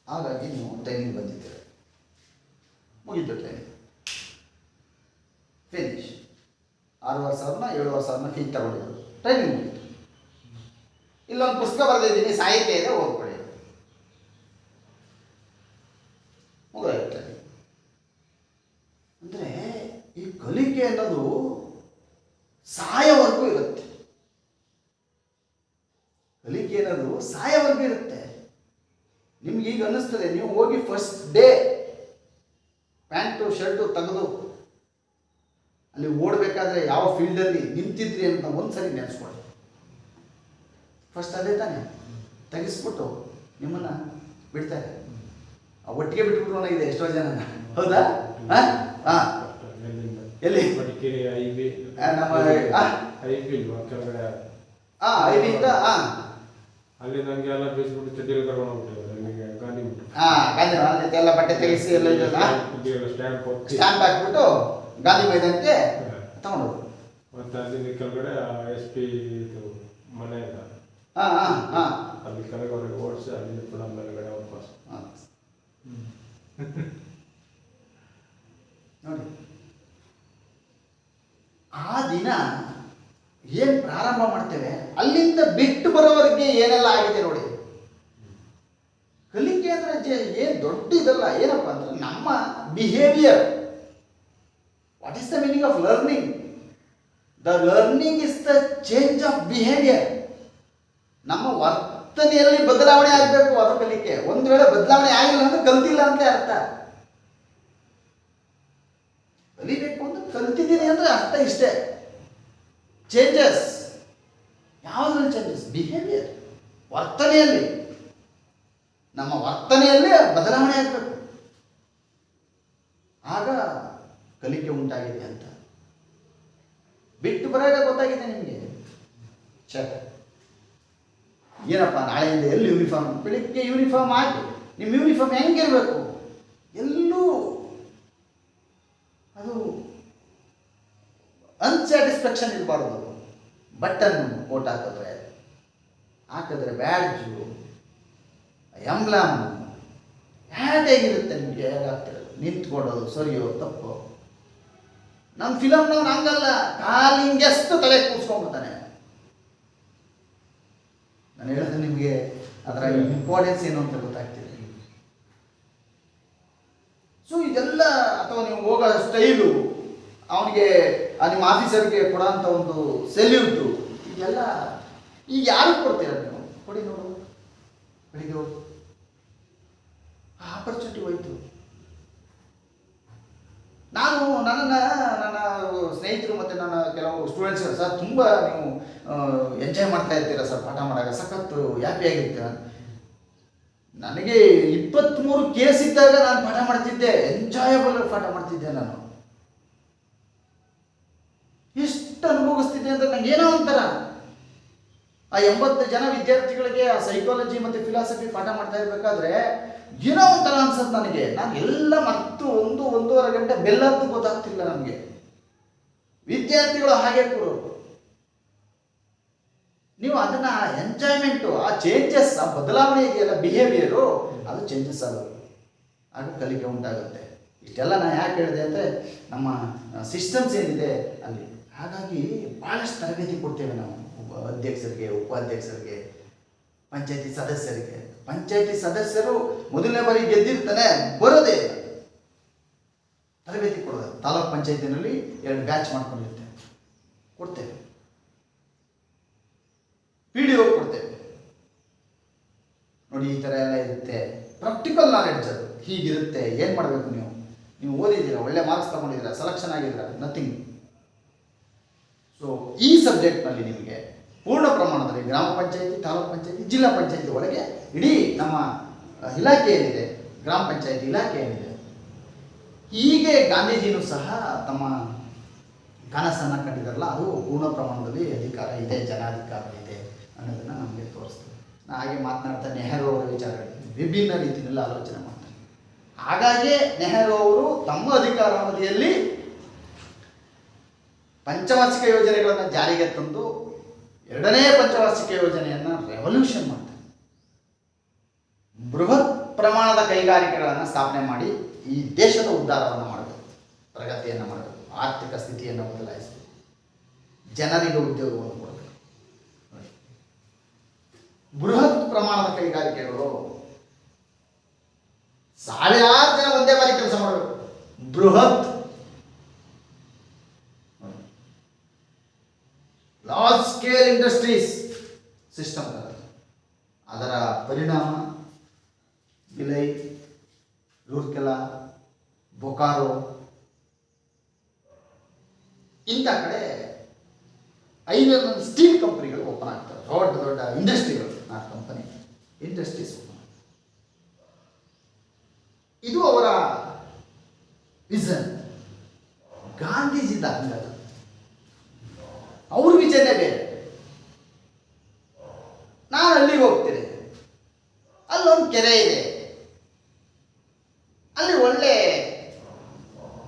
Speaker 1: ಹಾಗಾಗಿ ನೀವು ಟ್ರೈನಿಂಗ್ ಬಂದಿದ್ದೀರ, ಮುಗಿದ್ದು ಟ್ರೈನಿಂಗ್ ಫಿನಿಶ್. 6,500 7,500 ಫೀಸ್ ತಗೊಂಡಿದ್ದು, ಟ್ರೈನಿಂಗ್ ಮುಗಿತು. ಇಲ್ಲೊಂದು ಪುಸ್ತಕ ಬರೆದಿದ್ದೀನಿ, ಸಾಹಿತ್ಯ ಇದೆ, ಓದ್ಕೊಳ್ಳಿ, ಮುಗಿದೋಯ್ತು ಟ್ರೈನಿಂಗ್. ಅಂದರೆ ಈ ಕಲಿಕೆ ಅನ್ನೋದು ಸಾಯವರೆಗೂ ಇರುತ್ತೆ. ಕಲಿಕೆ ಅನ್ನೋದು ಸಾಯವರೆಗೂ ಇರುತ್ತೆ. ನಿಮ್ಗೆ ಈಗ ಅನ್ನಿಸ್ತದೆ, ನೀವು ಹೋಗಿ ಫಸ್ಟ್ ಡೇ ಪ್ಯಾಂಟು ಶರ್ಟು ತೆಗೆದು ಅಲ್ಲಿ ಓಡಬೇಕಾದ್ರೆ ಯಾವ ಫೀಲ್ಡಲ್ಲಿ ನಿಂತಿದ್ರಿ ಅಂತ ಒಂದ್ಸರಿ ನೆನೆಸ್ಕೊಳ್ಳಿ. ಫಸ್ಟ್ ಅದೇ ತಾನೆ, ತೆಗೆಸ್ಬಿಟ್ಟು ನಿಮ್ಮನ್ನು ಬಿಡ್ತಾರೆ. ಒಟ್ಟಿಗೆ ಬಿಟ್ಬಿಟ್ಟು ಇದೆ ಎಷ್ಟೋ ಜನ, ಹೌದಾ? ಎಲ್ಲಿ ನಮ್ಮ ಐವಿಯಿಂದ
Speaker 2: ಅಲ್ಲಿ ನನಗೆ ಎಲ್ಲ ಬೇಯಿಸ್ಬಿಟ್ಟು ಚಡ್ಡಿಯಲ್ಲಿ ಕರ್ಕೊಂಡು ಹೋಗ್ಬಿಟ್ಟಿದ್ದಾರೆ ಗಾಂಧಿ
Speaker 1: ಗಾಂಧಿ ಎಲ್ಲ ಬಟ್ಟೆ ತೆಗೆಸಿ ಎಲ್ಲ ಸ್ಟ್ಯಾಂಪ್ ಹಾಕ್ಬಿಟ್ಟು ಗಾಂಧಿ ಮೈದಾನಕ್ಕೆ ತಗೊಂಡೋದು.
Speaker 2: ಮತ್ತೆ ಅಲ್ಲಿ ಕೆಳಗಡೆ SP ಮನೆ ಇದೆ, ಅಲ್ಲಿ ಕೆಳಗಡೆ ಓಡಿಸಿ ಅಲ್ಲಿ ಕೂಡ ಮೇಲ್ಗಡೆ ವಾಪಸ್.
Speaker 1: ನೋಡಿ, ಆ ದಿನ ಏನು ಪ್ರಾರಂಭ ಮಾಡ್ತೇವೆ ಅಲ್ಲಿಂದ ಬಿಟ್ಟು ಬರೋವರೆಗೆ ಏನೆಲ್ಲ ಆಗಿದೆ ನೋಡಿ. ಕಲಿಕೆ ಅಂದ್ರೆ ಏನು ದೊಡ್ಡ ಇದಲ್ಲ. ಏನಪ್ಪ ಅಂದ್ರೆ ನಮ್ಮ behaviour. What is the meaning of learning? The learning is the change of behaviour. ನಮ್ಮ ವರ್ತನೆಯಲ್ಲಿ ಬದಲಾವಣೆ ಆಗಬೇಕು, ಅದು ಕಲಿಕೆ. ಒಂದು ವೇಳೆ ಬದಲಾವಣೆ ಆಗಿಲ್ಲ ಅಂದ್ರೆ ಕಲ್ತಿಲ್ಲ ಅಂತ ಅರ್ಥ. ಕಲಿಬೇಕು ಅಂದ್ರೆ ಕಲ್ತಿದ್ದೀನಿ ಅಂದ್ರೆ ಅರ್ಥ ಇಷ್ಟೇ. ಚೇಂಜಸ್ ಯಾವುದ್ರಲ್ಲಿ ಚೇಂಜಸ್? ಬಿಹೇವಿಯರ್, ವರ್ತನೆಯಲ್ಲಿ. ನಮ್ಮ ವರ್ತನೆಯಲ್ಲಿ ಬದಲಾವಣೆ ಆಗಬೇಕು, ಆಗ ಕಲಿಕೆ ಉಂಟಾಗಿದೆ ಅಂತ. ಬಿಟ್ಟು ಬರೋದೇ ಗೊತ್ತಾಗಿದೆ ನಿಮಗೆ. ಏನಪ್ಪ ನಾಳೆಯಿಂದ ಎಲ್ಲಿ ಯೂನಿಫಾರ್ಮ್? ಬೆಳಿಗ್ಗೆ ಯೂನಿಫಾರ್ಮ್ ಹಾಕಿ, ನಿಮ್ಮ ಯೂನಿಫಾರ್ಮ್ ಹೆಂಗಿರಬೇಕು? ಎಲ್ಲೂ ಅದು ಅನ್ಸ್ಯಾಟಿಸ್ಫ್ಯಾಕ್ಷನ್ ಇರಬಾರ್ದು. ಬಟನ್ ಕೋಟ್ ಹಾಕಿದ್ರೆ ಬ್ಯಾಡ್ಜು, ಎಂಬ್ಲಮ್ ಹೇಗಿರುತ್ತೆ ನಿಮಗೆ? ಹೇಗಾಗ್ತಿರೋದು? ನಿಂತ್ಕೊಡೋದು ಸರಿಯೋ ತಪ್ಪು? ನಮ್ಮ ಫಿಲಮ್ನವ್ನು ಹಂಗಲ್ಲ, ಕಾಲಿಂಗೆಷ್ಟು ತಲೆ ಕೂರಿಸ್ಕೊಂಡ್ಬಿಡ್ತಾನೆ. ನಾನು ಹೇಳಿದ್ರೆ ನಿಮಗೆ ಅದರ ಇಂಪಾರ್ಟೆನ್ಸ್ ಏನು ಅಂತ ಗೊತ್ತಾಗ್ತಿದೆ. ಸೊ ಇದೆಲ್ಲ, ಅಥವಾ ನೀವು ಹೋಗೋ ಸ್ಟೈಲು, ಅವನಿಗೆ ನಿಮ್ಮ ಆಫೀಸರ್ಗೆ ಕೊಡೋಂಥ ಒಂದು ಸೆಲ್ಯೂಟು, ಇದೆಲ್ಲ ಈಗ ಯಾರಿಗೆ ಕೊಡ್ತೀರ ನೀವು? ಕೊಡಿ ನೋಡು. ಬೆಳಿಗ್ಗೆ ಹೋಗಿ ಆಪರ್ಚುನಿಟಿ ಹೋಯ್ತು. ನನ್ನ ಸ್ನೇಹಿತರು ಮತ್ತು ನನ್ನ ಕೆಲವು ಸ್ಟೂಡೆಂಟ್ಸ್, ಸರ್ ತುಂಬ ನೀವು ಎಂಜಾಯ್ ಮಾಡ್ತಾ ಇರ್ತೀರ ಸರ್, ಪಾಠ ಮಾಡಾಗ ಸಖತ್ತು ಹ್ಯಾಪಿಯಾಗಿರ್ತೀರ. ನನಗೆ 23 ಕೇಸ್ ಇದ್ದಾಗ ನಾನು ಪಾಠ ಮಾಡ್ತಿದ್ದೆ, ಎಂಜಾಯಬಲ್ ಪಾಠ ಮಾಡ್ತಿದ್ದೆ. ನಾನು ಎಷ್ಟು ಅನುಭವಿಸ್ತಿದ್ದೆ ಅಂತ ನಂಗೆ ಏನೋ ಒಂಥರ. ಆ 80 ಜನ ವಿದ್ಯಾರ್ಥಿಗಳಿಗೆ ಆ ಸೈಕಾಲಜಿ ಮತ್ತು ಫಿಲಾಸಫಿ ಪಾಠ ಮಾಡ್ತಾ ಇರಬೇಕಾದ್ರೆ ಏನೋ ಒಂಥರ ಅನ್ಸತ್ತೆ ನನಗೆ. ನಾನು ಎಲ್ಲ ಮರೆತು ಒಂದೂವರೆ ಗಂಟೆ ಬೆಲ್ಲದ್ದು ಗೊತ್ತಾಗ್ತಿಲ್ಲ ನಮಗೆ. ವಿದ್ಯಾರ್ಥಿಗಳು ಹಾಗೆ ಕೂರೋರು. ನೀವು ಅದನ್ನು ಎಂಜಾಯ್ಮೆಂಟು, ಆ ಚೇಂಜಸ್, ಆ ಬದಲಾವಣೆ ಇದೆಯಲ್ಲ ಬಿಹೇವಿಯರು, ಅದು ಚೇಂಜಸ್ ಆಗೋದು, ಆಗ ಕಲಿಕೆ ಉಂಟಾಗುತ್ತೆ. ಇಷ್ಟೆಲ್ಲ ನಾನು ಯಾಕೆ ಹೇಳಿದೆ ಅಂದರೆ ನಮ್ಮ ಸಿಸ್ಟಮ್ಸ್ ಏನಿದೆ ಅಲ್ಲಿ. ಹಾಗಾಗಿ ಭಾಳಷ್ಟು ತರಬೇತಿ ಕೊಡ್ತೇವೆ ನಾವು ಅಧ್ಯಕ್ಷರಿಗೆ, ಉಪಾಧ್ಯಕ್ಷರಿಗೆ, ಪಂಚಾಯತಿ ಸದಸ್ಯರಿಗೆ. ಪಂಚಾಯತಿ ಸದಸ್ಯರು ಮೊದಲನೇ ಬಾರಿ ಗೆದ್ದಿರ್ತಾನೆ, ಬರೋದೇ ಇಲ್ಲ, ತರಬೇತಿ ಕೊಡೋದು. ತಾಲೂಕ್ ಪಂಚಾಯತಿನಲ್ಲಿ 2 ಬ್ಯಾಚ್ ಮಾಡ್ಕೊಂಡಿರ್ತೇವೆ, ಕೊಡ್ತೇವೆ. PDO ಕೊಡ್ತೇವೆ. ನೋಡಿ ಈ ಥರ ಎಲ್ಲ ಇರುತ್ತೆ, ಪ್ರಾಕ್ಟಿಕಲ್ ನಾಲೆಡ್ಜ್ ಅದು. ಹೀಗಿರುತ್ತೆ, ಏನು ಮಾಡಬೇಕು, ನೀವು ಓದಿದ್ದೀರಾ, ಒಳ್ಳೆ ಮಾರ್ಕ್ಸ್ ತಗೊಂಡಿದ್ದೀರಾ, ಸೆಲೆಕ್ಷನ್ ಆಗಿದ್ದೀರಾ, ನಥಿಂಗ್. ಸೊ ಈ ಸಬ್ಜೆಕ್ಟ್ನಲ್ಲಿ ನಿಮಗೆ ಪೂರ್ಣ ಪ್ರಮಾಣದಲ್ಲಿ ಗ್ರಾಮ ಪಂಚಾಯತಿ, ತಾಲೂಕು ಪಂಚಾಯತಿ, ಜಿಲ್ಲಾ ಪಂಚಾಯತಿ ಒಳಗೆ ಇಡೀ ನಮ್ಮ ಇಲಾಖೆ ಏನಿದೆ, ಗ್ರಾಮ ಪಂಚಾಯತಿ ಇಲಾಖೆ ಏನಿದೆ, ಹೀಗೆ ಗಾಂಧೀಜಿನೂ ಸಹ ತಮ್ಮ ಕನಸನ್ನು ಕಂಡಿದ್ದಾರಲ್ಲ, ಅದು ಪೂರ್ಣ ಪ್ರಮಾಣದಲ್ಲಿ ಅಧಿಕಾರ ಇದೆ, ಜನಾಧಿಕಾರ ಇದೆ ಅನ್ನೋದನ್ನು ನಮಗೆ ತೋರಿಸ್ತದೆ. ಹಾಗೆ ಮಾತನಾಡ್ತಾ ನೆಹರು ಅವರ ವಿಚಾರಗಳಿದೆ, ವಿಭಿನ್ನ ರೀತಿಯಲ್ಲಿ ಆಲೋಚನೆ ಮಾಡ್ತಾರೆ. ಹಾಗಾಗಿ ನೆಹರು ಅವರು ತಮ್ಮ ಅಧಿಕಾರಾವಧಿಯಲ್ಲಿ ಪಂಚವಾರ್ಷಿಕ ಯೋಜನೆಗಳನ್ನು ಜಾರಿಗೆ ತಂದು 2ನೇ ಪಂಚವಾರ್ಷಿಕ ಯೋಜನೆಯನ್ನು ರೆವಲ್ಯೂಷನ್ ಮಾಡ್ತಾರೆ. ಬೃಹತ್ ಪ್ರಮಾಣದ ಕೈಗಾರಿಕೆಗಳನ್ನು ಸ್ಥಾಪನೆ ಮಾಡಿ ಈ ದೇಶದ ಉದ್ಧಾರವನ್ನು ಮಾಡಬೇಕು, ಪ್ರಗತಿಯನ್ನು ಮಾಡಬೇಕು, ಆರ್ಥಿಕ ಸ್ಥಿತಿಯನ್ನು ಬದಲಾಯಿಸಬೇಕು, ಜನರಿಗೆ ಉದ್ಯೋಗವನ್ನು ಕೊಡಬೇಕು. ಬೃಹತ್ ಪ್ರಮಾಣದ ಕೈಗಾರಿಕೆಗಳು, ಸಾವಿರಾರು ಜನ ಒಂದೇ ಬಾರಿ ಕೆಲಸ ಮಾಡಬೇಕು. ಬೃಹತ್ ಲಾರ್ಜ್ ಸ್ಕೇಲ್ ಇಂಡಸ್ಟ್ರೀಸ್ ಸಿಸ್ಟಮ್. ಅದರ ಪರಿಣಾಮ ಬಿಲೈ, ರೂರ್ಕೆಲಾ, ಬೊಕಾರೋ ಇಂಥ ಕಡೆ ಐರನ್ ಸ್ಟೀಲ್ ಕಂಪನಿಗಳು ಓಪನ್ ಆಗ್ತವೆ. ದೊಡ್ಡ ದೊಡ್ಡ ಇಂಡಸ್ಟ್ರಿಗಳು, 4 ಕಂಪನಿ ಇಂಡಸ್ಟ್ರೀಸ್ ಓಪನ್. ಇದು ಅವರ ವಿಷನ್. ಗಾಂಧೀಜಿದ ಹಂಗಲ್ಲ, ಅವ್ರ ವಿಷಯನೇ ಬೇರೆ. ನಾನು ಅಲ್ಲಿಗೆ ಹೋಗ್ತೀನಿ, ಅಲ್ಲೊಂದು ಕೆರೆ ಇದೆ, ಅಲ್ಲಿ ಒಳ್ಳೆ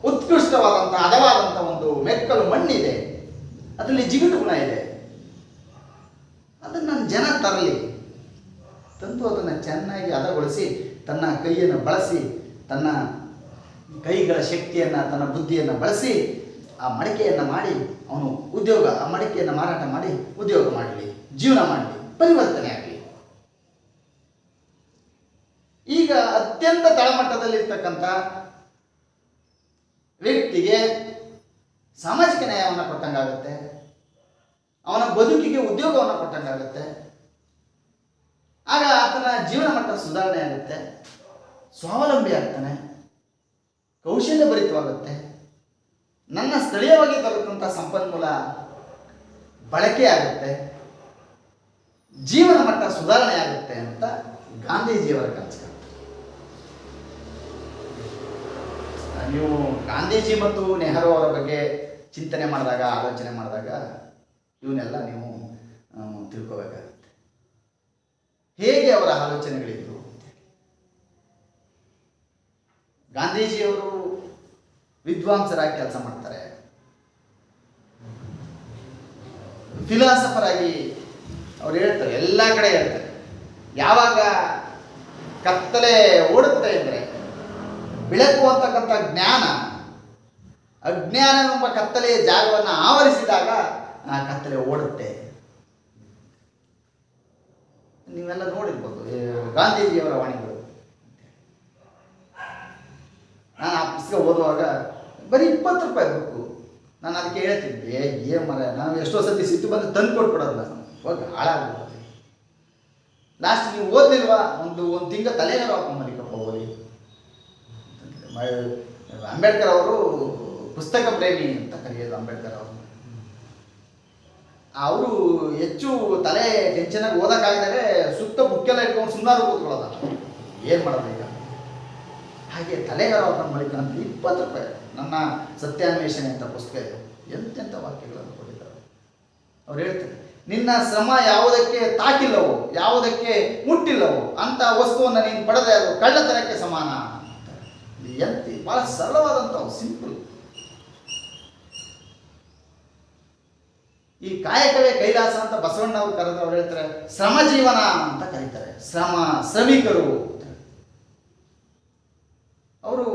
Speaker 1: ಉತ್ಕೃಷ್ಟವಾದಂಥ ಹದವಾದಂಥ ಒಂದು ಮೆಕ್ಕಲು ಮಣ್ಣಿದೆ, ಅದರಲ್ಲಿ ಜಿಗುಟು ಗುಣ ಇದೆ, ಅದನ್ನು ನನ್ನ ಜನ ತರಲಿ, ತಂದು ಅದನ್ನು ಚೆನ್ನಾಗಿ ಹದಗೊಳಿಸಿ ತನ್ನ ಕೈಯನ್ನು ಬಳಸಿ, ತನ್ನ ಕೈಗಳ ಶಕ್ತಿಯನ್ನು, ತನ್ನ ಬುದ್ಧಿಯನ್ನು ಬಳಸಿ ಆ ಮಡಿಕೆಯನ್ನು ಮಾಡಿ ಅವನು ಉದ್ಯೋಗ, ಆ ಮಡಿಕೆಯನ್ನು ಮಾರಾಟ ಮಾಡಿ ಉದ್ಯೋಗ ಮಾಡಲಿ, ಜೀವನ ಮಾಡಲಿ, ಪರಿವರ್ತನೆ ಆಗಲಿ. ಈಗ ಅತ್ಯಂತ ತಳಮಟ್ಟದಲ್ಲಿರ್ತಕ್ಕಂಥ ವ್ಯಕ್ತಿಗೆ ಸಾಮಾಜಿಕ ನ್ಯಾಯವನ್ನು ಕೊಟ್ಟಂಗಾಗುತ್ತೆ, ಅವನ ಬದುಕಿಗೆ ಉದ್ಯೋಗವನ್ನು ಕೊಟ್ಟಂಗಾಗುತ್ತೆ. ಆಗ ಆತನ ಜೀವನ ಮಟ್ಟ ಸುಧಾರಣೆ ಆಗುತ್ತೆ, ಸ್ವಾವಲಂಬಿ ಆಗ್ತಾನೆ, ಕೌಶಲ್ಯ ಭರಿತವಾಗುತ್ತೆ, ನನ್ನ ಸ್ಥಳೀಯವಾಗಿ ತರತಕ್ಕಂಥ ಸಂಪನ್ಮೂಲ ಬಳಕೆ ಆಗುತ್ತೆ, ಜೀವನ ಮಟ್ಟ ಸುಧಾರಣೆ ಆಗುತ್ತೆ ಅಂತ ಗಾಂಧೀಜಿಯವರ ಕನಸು. ನೀವು ಗಾಂಧೀಜಿ ಮತ್ತು ನೆಹರು ಅವರ ಬಗ್ಗೆ ಚಿಂತನೆ ಮಾಡಿದಾಗ, ಆಲೋಚನೆ ಮಾಡಿದಾಗ ಇವನ್ನೆಲ್ಲ ನೀವು ತಿಳ್ಕೋಬೇಕಾಗುತ್ತೆ. ಹೇಗೆ ಅವರ ಆಲೋಚನೆಗಳಿದ್ರು. ಗಾಂಧೀಜಿಯವರು ವಿದ್ವಾಂಸರಾಗಿ ಕೆಲಸ ಮಾಡ್ತಾರೆ, ಫಿಲಾಸಫರ್ ಆಗಿ ಅವ್ರು ಹೇಳ್ತಾರೆ, ಎಲ್ಲ ಕಡೆ ಹೇಳ್ತಾರೆ. ಯಾವಾಗ ಕತ್ತಲೆ ಓಡುತ್ತೆ ಅಂದರೆ ಬೆಳಕು ಅಂತಕ್ಕಂಥ ಜ್ಞಾನ ಅಜ್ಞಾನ ಎಂಬ ಕತ್ತಲೆಯ ಜಾಗವನ್ನು ಆವರಿಸಿದಾಗ ಆ ಕತ್ತಲೆ ಓಡುತ್ತೆ. ನೀವೆಲ್ಲ ನೋಡಿರ್ಬೋದು ಗಾಂಧೀಜಿಯವರ ವಾಣಿಗಳು. ನಾನು ಆ ಪುಸ್ತಕ ಓದುವಾಗ ಬರೀ 20 ರೂಪಾಯಿ ಬುಕ್ಕು. ನಾನು ಅದಕ್ಕೆ ಹೇಳ್ತಿದ್ದೆ, ಏನು ಮರ, ನಾನು ಎಷ್ಟೋ ಸತಿ ಸಿಟ್ಟು ಬಂದು ತಂದು ಕೊಟ್ಬಿಡೋದು, ನಾನು ಹೋಗಿ ಹಾಳಾಗ್ಬಿಡ್ತೀನಿ. ಲಾಸ್ಟ್ ನೀವು ಓದಲಿಲ್ವಾ, ಒಂದು ತಿಂಗಳು ತಲೆನೋವು ಹಾಕೊಂಬಲಿಕಪ್ಪ ಓದಿ. ಅಂಬೇಡ್ಕರ್ ಅವರು ಪುಸ್ತಕ ಪ್ರೇಮಿ ಅಂತ ಕರೆಯೋದು ಅಂಬೇಡ್ಕರ್ ಅವರು. ಅವರು ಹೆಚ್ಚು ತಲೆ ಟೆನ್ಷನಾಗಿ ಓದೋಕ್ಕಾಗಿದ್ದಾರೆ, ಸುತ್ತ ಬುಕ್ಕೆಲ್ಲ ಇಟ್ಕೊಂಡು ಸುಮ್ಮನೆ ಕೂತ್ಕೊಳ್ಳೋದಲ್ಲ, ಏನು ಮಾಡೋದು ಈಗ. ಹಾಗೆ ತಲೆಗಾರ ಹಾಕೊಂಡು ಬಳಿಕ ಅಂತ 20 ರೂಪಾಯಿ. ನನ್ನ ಸತ್ಯಾನ್ವೇಷಣೆ ಅಂತ ಪುಸ್ತಕ ಇದೆ, ಎಂತೆಂಥ ವಾಕ್ಯಗಳನ್ನು ಕೊಟ್ಟಿದ್ದಾರೆ. ಅವ್ರು ಹೇಳ್ತಾರೆ, ನಿನ್ನ ಶ್ರಮ ಯಾವುದಕ್ಕೆ ತಾಕಿಲ್ಲವೋ, ಯಾವುದಕ್ಕೆ ಮುಟ್ಟಿಲ್ಲವೋ ಅಂತ ವಸ್ತುವನ್ನು ನೀನು ಪಡೆದರೆ ಅದು ಕಳ್ಳತನಕ್ಕೆ ಸಮಾನ. ಎಂತಿ ಬಹಳ ಸರಳವಾದಂಥವು, ಸಿಂಪಲ್. ಈ ಕಾಯಕವೇ ಕೈಲಾಸ ಅಂತ ಬಸವಣ್ಣವ್ರು ಕರೆದು ಅವ್ರು ಹೇಳ್ತಾರೆ, ಶ್ರಮ ಜೀವನ ಅಂತ ಕರೀತಾರೆ. ಶ್ರಮಿಕರು. ಅವರು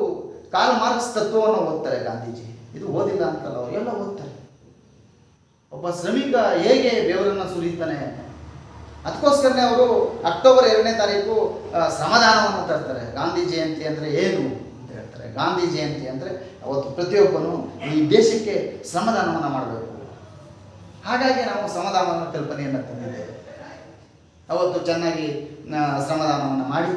Speaker 1: ಕಾರ್ಲ್ ಮಾರ್ಕ್ಸ್ ತತ್ವವನ್ನು ಓದ್ತಾರೆ, ಗಾಂಧೀಜಿ. ಇದು ಓದಿಲ್ಲ ಅಂತಲ್ಲ, ಅವರು ಎಲ್ಲ ಓದ್ತಾರೆ. ಒಬ್ಬ ಶ್ರಮಿಕ ಹೇಗೆ ಬೆವರನ್ನು ಸುರಿತಾನೆ, ಅದಕ್ಕೋಸ್ಕರನೇ ಅವರು ಅಕ್ಟೋಬರ್ 2ನೇ ತಾರೀಕು ಶ್ರಮದಾನವನ್ನು ತರ್ತಾರೆ. ಗಾಂಧಿ ಜಯಂತಿ ಅಂದರೆ ಏನು ಅಂತ ಹೇಳ್ತಾರೆ. ಗಾಂಧಿ ಜಯಂತಿ ಅಂದರೆ ಅವತ್ತು ಪ್ರತಿಯೊಬ್ಬನು ಈ ದೇಶಕ್ಕೆ ಶ್ರಮದಾನವನ್ನು ಮಾಡಬೇಕು. ಹಾಗಾಗಿ ನಾವು ಶ್ರಮದಾನದ ಕಲ್ಪನೆಯನ್ನು ತಂದಿದ್ದೇವೆ. ಅವತ್ತು ಚೆನ್ನಾಗಿ ಶ್ರಮದಾನವನ್ನು ಮಾಡಿ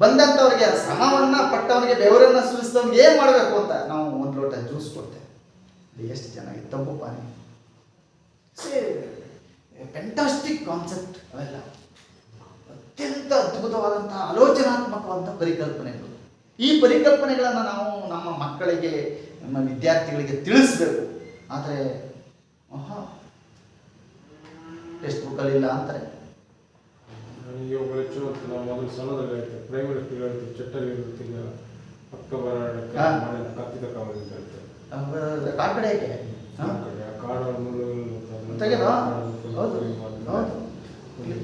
Speaker 1: ಬಂದಂಥವ್ರಿಗೆ, ಶ್ರಮವನ್ನು ಪಟ್ಟವನಿಗೆ, ಬೆವರನ್ನು ಸುರಿಸಿದವನಿಗೆ ಏನು ಮಾಡಬೇಕು ಅಂತ ನಾವು ಒಂದು ಲೋಟ ಜ್ಯೂಸ್ ಕೊಡ್ತೇವೆ. ಎಷ್ಟು ಚೆನ್ನಾಗಿ ತಂಪು ಪಾನಿ. ಫ್ಯಾಂಟಾಸ್ಟಿಕ್ ಕಾನ್ಸೆಪ್ಟ್ ಅವೆಲ್ಲ. ಅತ್ಯಂತ ಅದ್ಭುತವಾದಂತಹ ಆಲೋಚನಾತ್ಮಕವಾದಂಥ ಪರಿಕಲ್ಪನೆಗಳು. ಈ ಪರಿಕಲ್ಪನೆಗಳನ್ನು ನಾವು ನಮ್ಮ ಮಕ್ಕಳಿಗೆ, ನಮ್ಮ ವಿದ್ಯಾರ್ಥಿಗಳಿಗೆ ತಿಳಿಸ್ಬೇಕು. ಆದರೆ ಟೆಕ್ಸ್ಟ್ ಬುಕ್ಕಲ್ಲಿ ಇಲ್ಲ ಅಂತಾರೆ.
Speaker 2: ನನಗೆ ಒಬ್ಬ ಹೆಚ್ಚು ನಾವು ಮೊದಲು ಸಣ್ಣದಲ್ಲಿ ಹೇಳ್ತೇವೆ, ಪ್ರೈಮರಿ ಸ್ಕೂಲ್ ಹೇಳ್ತೀವಿ, ಚಟ್ಟಲ್ಲಿ ಇರುತ್ತೀಗ ಅಕ್ಟೋಬರ್ 2ಕ್ಕೆ ಮನೆ ಕತ್ತಿದ ಕಾಮಲ್ಲಿ ಹೇಳ್ತೇವೆ.
Speaker 1: ಕಾಕಡೆಗೆ
Speaker 2: ಕಾಡು
Speaker 1: ತೆಗೆದು ಹೌದು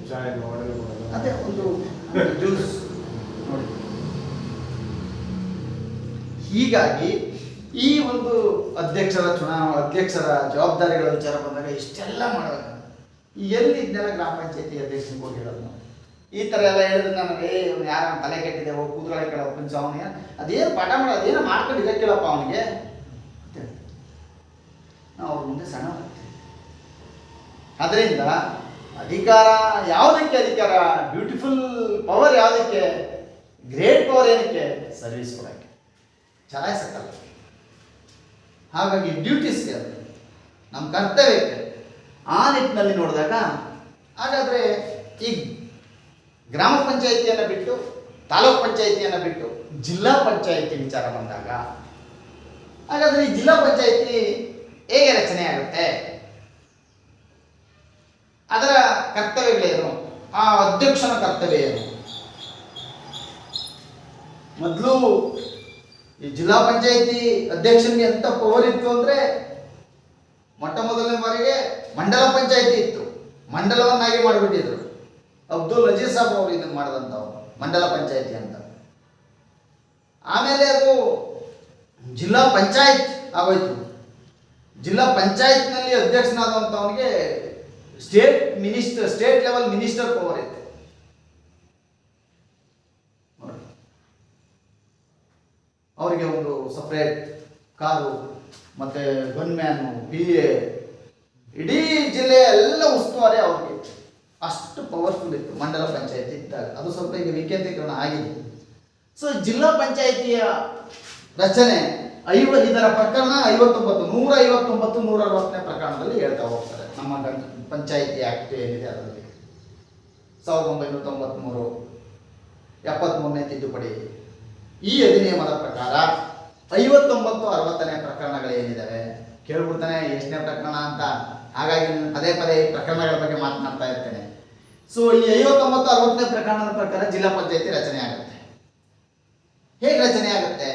Speaker 2: ಚಾಯ್
Speaker 1: ಅದೇ ಒಂದು ಜ್ಯೂಸ್ ನೋಡಿ. ಹೀಗಾಗಿ ಈ ಒಂದು ಅಧ್ಯಕ್ಷರ ಜವಾಬ್ದಾರಿಗಳ ವಿಚಾರ ಬಂದಾಗ ಇಷ್ಟೆಲ್ಲ ಮಾಡಬೇಕು. ಎಲ್ಲಿ ಇದನ್ನೆಲ್ಲ ಗ್ರಾಮ ಪಂಚಾಯತಿ ಅಧ್ಯಕ್ಷನಿಗೆ ಹೋಗಿ ಹೇಳೋದು ನಾವು. ಈ ಥರ ಎಲ್ಲ ಹೇಳಿದ್ರೆ ನನಗೆ ಯಾರ ತಲೆ ಕೆಟ್ಟಿದೆ, ಹೋಗಿ ಕೂತ್ಕೊಳ್ಳೆ ಕೇಳೋ ಕುಂಚ ಅವನಿಗೆ ಅದೇನು ಪಾಠ ಮಾಡೋದು, ಅದೇನೋ ಮಾಡ್ಕೊಂಡು ಇದಕ್ಕಿಲ್ಲಪ್ಪ ಅವನಿಗೆ ಅಂತೇಳಿ ನಾವು ಅವ್ರ ಮುಂದೆ ಸಣ್ಣ ಮಾಡ್ತೀವಿ. ಅದರಿಂದ ಅಧಿಕಾರ ಯಾವುದಕ್ಕೆ ಅಧಿಕಾರ, ಬ್ಯೂಟಿಫುಲ್ ಪವರ್ ಯಾವುದಕ್ಕೆ, ಗ್ರೇಟ್ ಪವರ್ ಏನಕ್ಕೆ, ಸರ್ವಿಸ್ ಕೊಡೋಕ್ಕೆ, ಚಲಾಯಿಸಕ್ಕಲ್ಲ. ಹಾಗಾಗಿ ಡ್ಯೂಟೀಸ್ಗೆ, ಅದು ನಮ್ಮ ಕರ್ತವ್ಯಕ್ಕೆ. ಆ ನಿಟ್ಟಿನಲ್ಲಿ ನೋಡಿದಾಗ ಹಾಗಾದರೆ ಈ ಗ್ರಾಮ ಪಂಚಾಯಿತಿಯನ್ನು ಬಿಟ್ಟು, ತಾಲೂಕು ಪಂಚಾಯಿತಿಯನ್ನು ಬಿಟ್ಟು ಜಿಲ್ಲಾ ಪಂಚಾಯಿತಿ ವಿಚಾರ ಬಂದಾಗ, ಹಾಗಾದರೆ ಈ ಜಿಲ್ಲಾ ಪಂಚಾಯಿತಿ ಹೇಗೆ ರಚನೆ ಆಗುತ್ತೆ, ಅದರ ಕರ್ತವ್ಯಗಳೇನು, ಆ ಅಧ್ಯಕ್ಷನ ಕರ್ತವ್ಯ ಏನು? ಮೊದಲು ಈ ಜಿಲ್ಲಾ ಪಂಚಾಯಿತಿ ಅಧ್ಯಕ್ಷನಿಗೆ ಎಂಥ ಪವರ್ ಇತ್ತು ಅಂದರೆ, ಮೊಟ್ಟ ಮೊದಲನೇ ಬಾರಿಗೆ ಮಂಡಲ ಪಂಚಾಯಿತಿ ಇತ್ತು. ಮಂಡಲವನ್ನಾಗಿ ಮಾಡಿಬಿಟ್ಟಿದ್ರು. ಅಬ್ದುಲ್ ಅಜೀಜ್ ಸಾಬ್ ಅವರು ಇದನ್ನು ಮಾಡಿದಂಥವ್ರು, ಮಂಡಲ ಪಂಚಾಯಿತಿ ಅಂತ. ಆಮೇಲೆ ಅದು ಜಿಲ್ಲಾ ಪಂಚಾಯತ್ ಆಗೋಯ್ತು. ಜಿಲ್ಲಾ ಪಂಚಾಯತ್ನಲ್ಲಿ ಅಧ್ಯಕ್ಷನಾದಂಥವನಿಗೆ ಸ್ಟೇಟ್ ಲೆವೆಲ್ ಮಿನಿಸ್ಟರ್ ಪವರ್ ಇತ್ತು. ಅವರಿಗೆ ಒಂದು ಸಪ್ರೇಟ್ ಕಾರು, ಮತ್ತು ಗನ್ಮ್ಯಾನು, PA, ಇಡೀ ಜಿಲ್ಲೆಯ ಎಲ್ಲ ಉಸ್ತುವಾರಿ ಅವ್ರಿಗೆ. ಅಷ್ಟು ಪವರ್ಫುಲ್ ಇತ್ತು ಮಂಡಲ ಪಂಚಾಯತಿ ಇದ್ದಾಗ. ಅದು ಸ್ವಲ್ಪ ಈಗ ವಿಕೇಂದ್ರೀಕರಣ ಆಗಿದೆ. ಸೊ ಜಿಲ್ಲಾ ಪಂಚಾಯಿತಿಯ ರಚನೆ ಇದರ ಪ್ರಕರಣ 159, 160ನೇ ಪ್ರಕರಣದಲ್ಲಿ ಹೇಳ್ತಾ ಹೋಗ್ತಾರೆ. ನಮ್ಮ ಪಂಚಾಯಿತಿ ಆಕ್ಟ್ ಏನಿದೆ ಅದರಲ್ಲಿ 1993 73ನೇ ತಿದ್ದುಪಡಿ. ಈ ಅಧಿನಿಯಮದ ಪ್ರಕಾರ 59, 60ನೇ ಪ್ರಕರಣಗಳೇನಿದ್ದಾವೆ ಕೇಳ್ಬಿಡ್ತಾನೆ ಎಷ್ಟನೇ ಪ್ರಕರಣ ಅಂತ. ಹಾಗಾಗಿ ಪದೇ ಪದೇ ಪ್ರಕರಣಗಳ ಬಗ್ಗೆ ಮಾತನಾಡ್ತಾ ಇರ್ತೇನೆ. ಸೊ ಈ 59, 60ನೇ ಪ್ರಕರಣದ ಪ್ರಕಾರ ಜಿಲ್ಲಾ ಪಂಚಾಯಿತಿ ರಚನೆ ಆಗುತ್ತೆ. ಹೇಗೆ ರಚನೆ ಆಗುತ್ತೆ?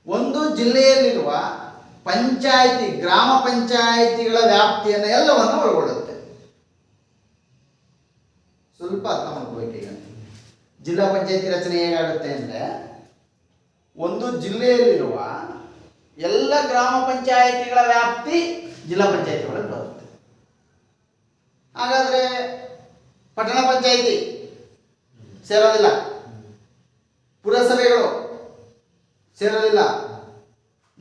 Speaker 1: ಒಂದು ಜಿಲ್ಲೆಯಲ್ಲಿರುವ ಪಂಚಾಯಿತಿ, ಗ್ರಾಮ ಪಂಚಾಯಿತಿಗಳ ವ್ಯಾಪ್ತಿಯನ್ನು ಎಲ್ಲವನ್ನು ಒಳಗೊಳ್ಳುತ್ತೆ. ಸ್ವಲ್ಪ ಅರ್ಥ ಮಾಡ್ಕೋಬೇಕೀಗ. ಜಿಲ್ಲಾ ಪಂಚಾಯಿತಿ ರಚನೆ ಹೇಗಾಗುತ್ತೆ ಅಂದರೆ, ಒಂದು ಜಿಲ್ಲೆಯಲ್ಲಿರುವ ಎಲ್ಲ ಗ್ರಾಮ ಪಂಚಾಯಿತಿಗಳ ವ್ಯಾಪ್ತಿ ಜಿಲ್ಲಾ ಪಂಚಾಯಿತಿಗಳಿಗೆ ಬರುತ್ತೆ. ಹಾಗಾದರೆ ಪಟ್ಟಣ ಪಂಚಾಯಿತಿ ಸೇರೋದಿಲ್ಲ, ಪುರಸಭೆಗಳು ಸೇರೋದಿಲ್ಲ,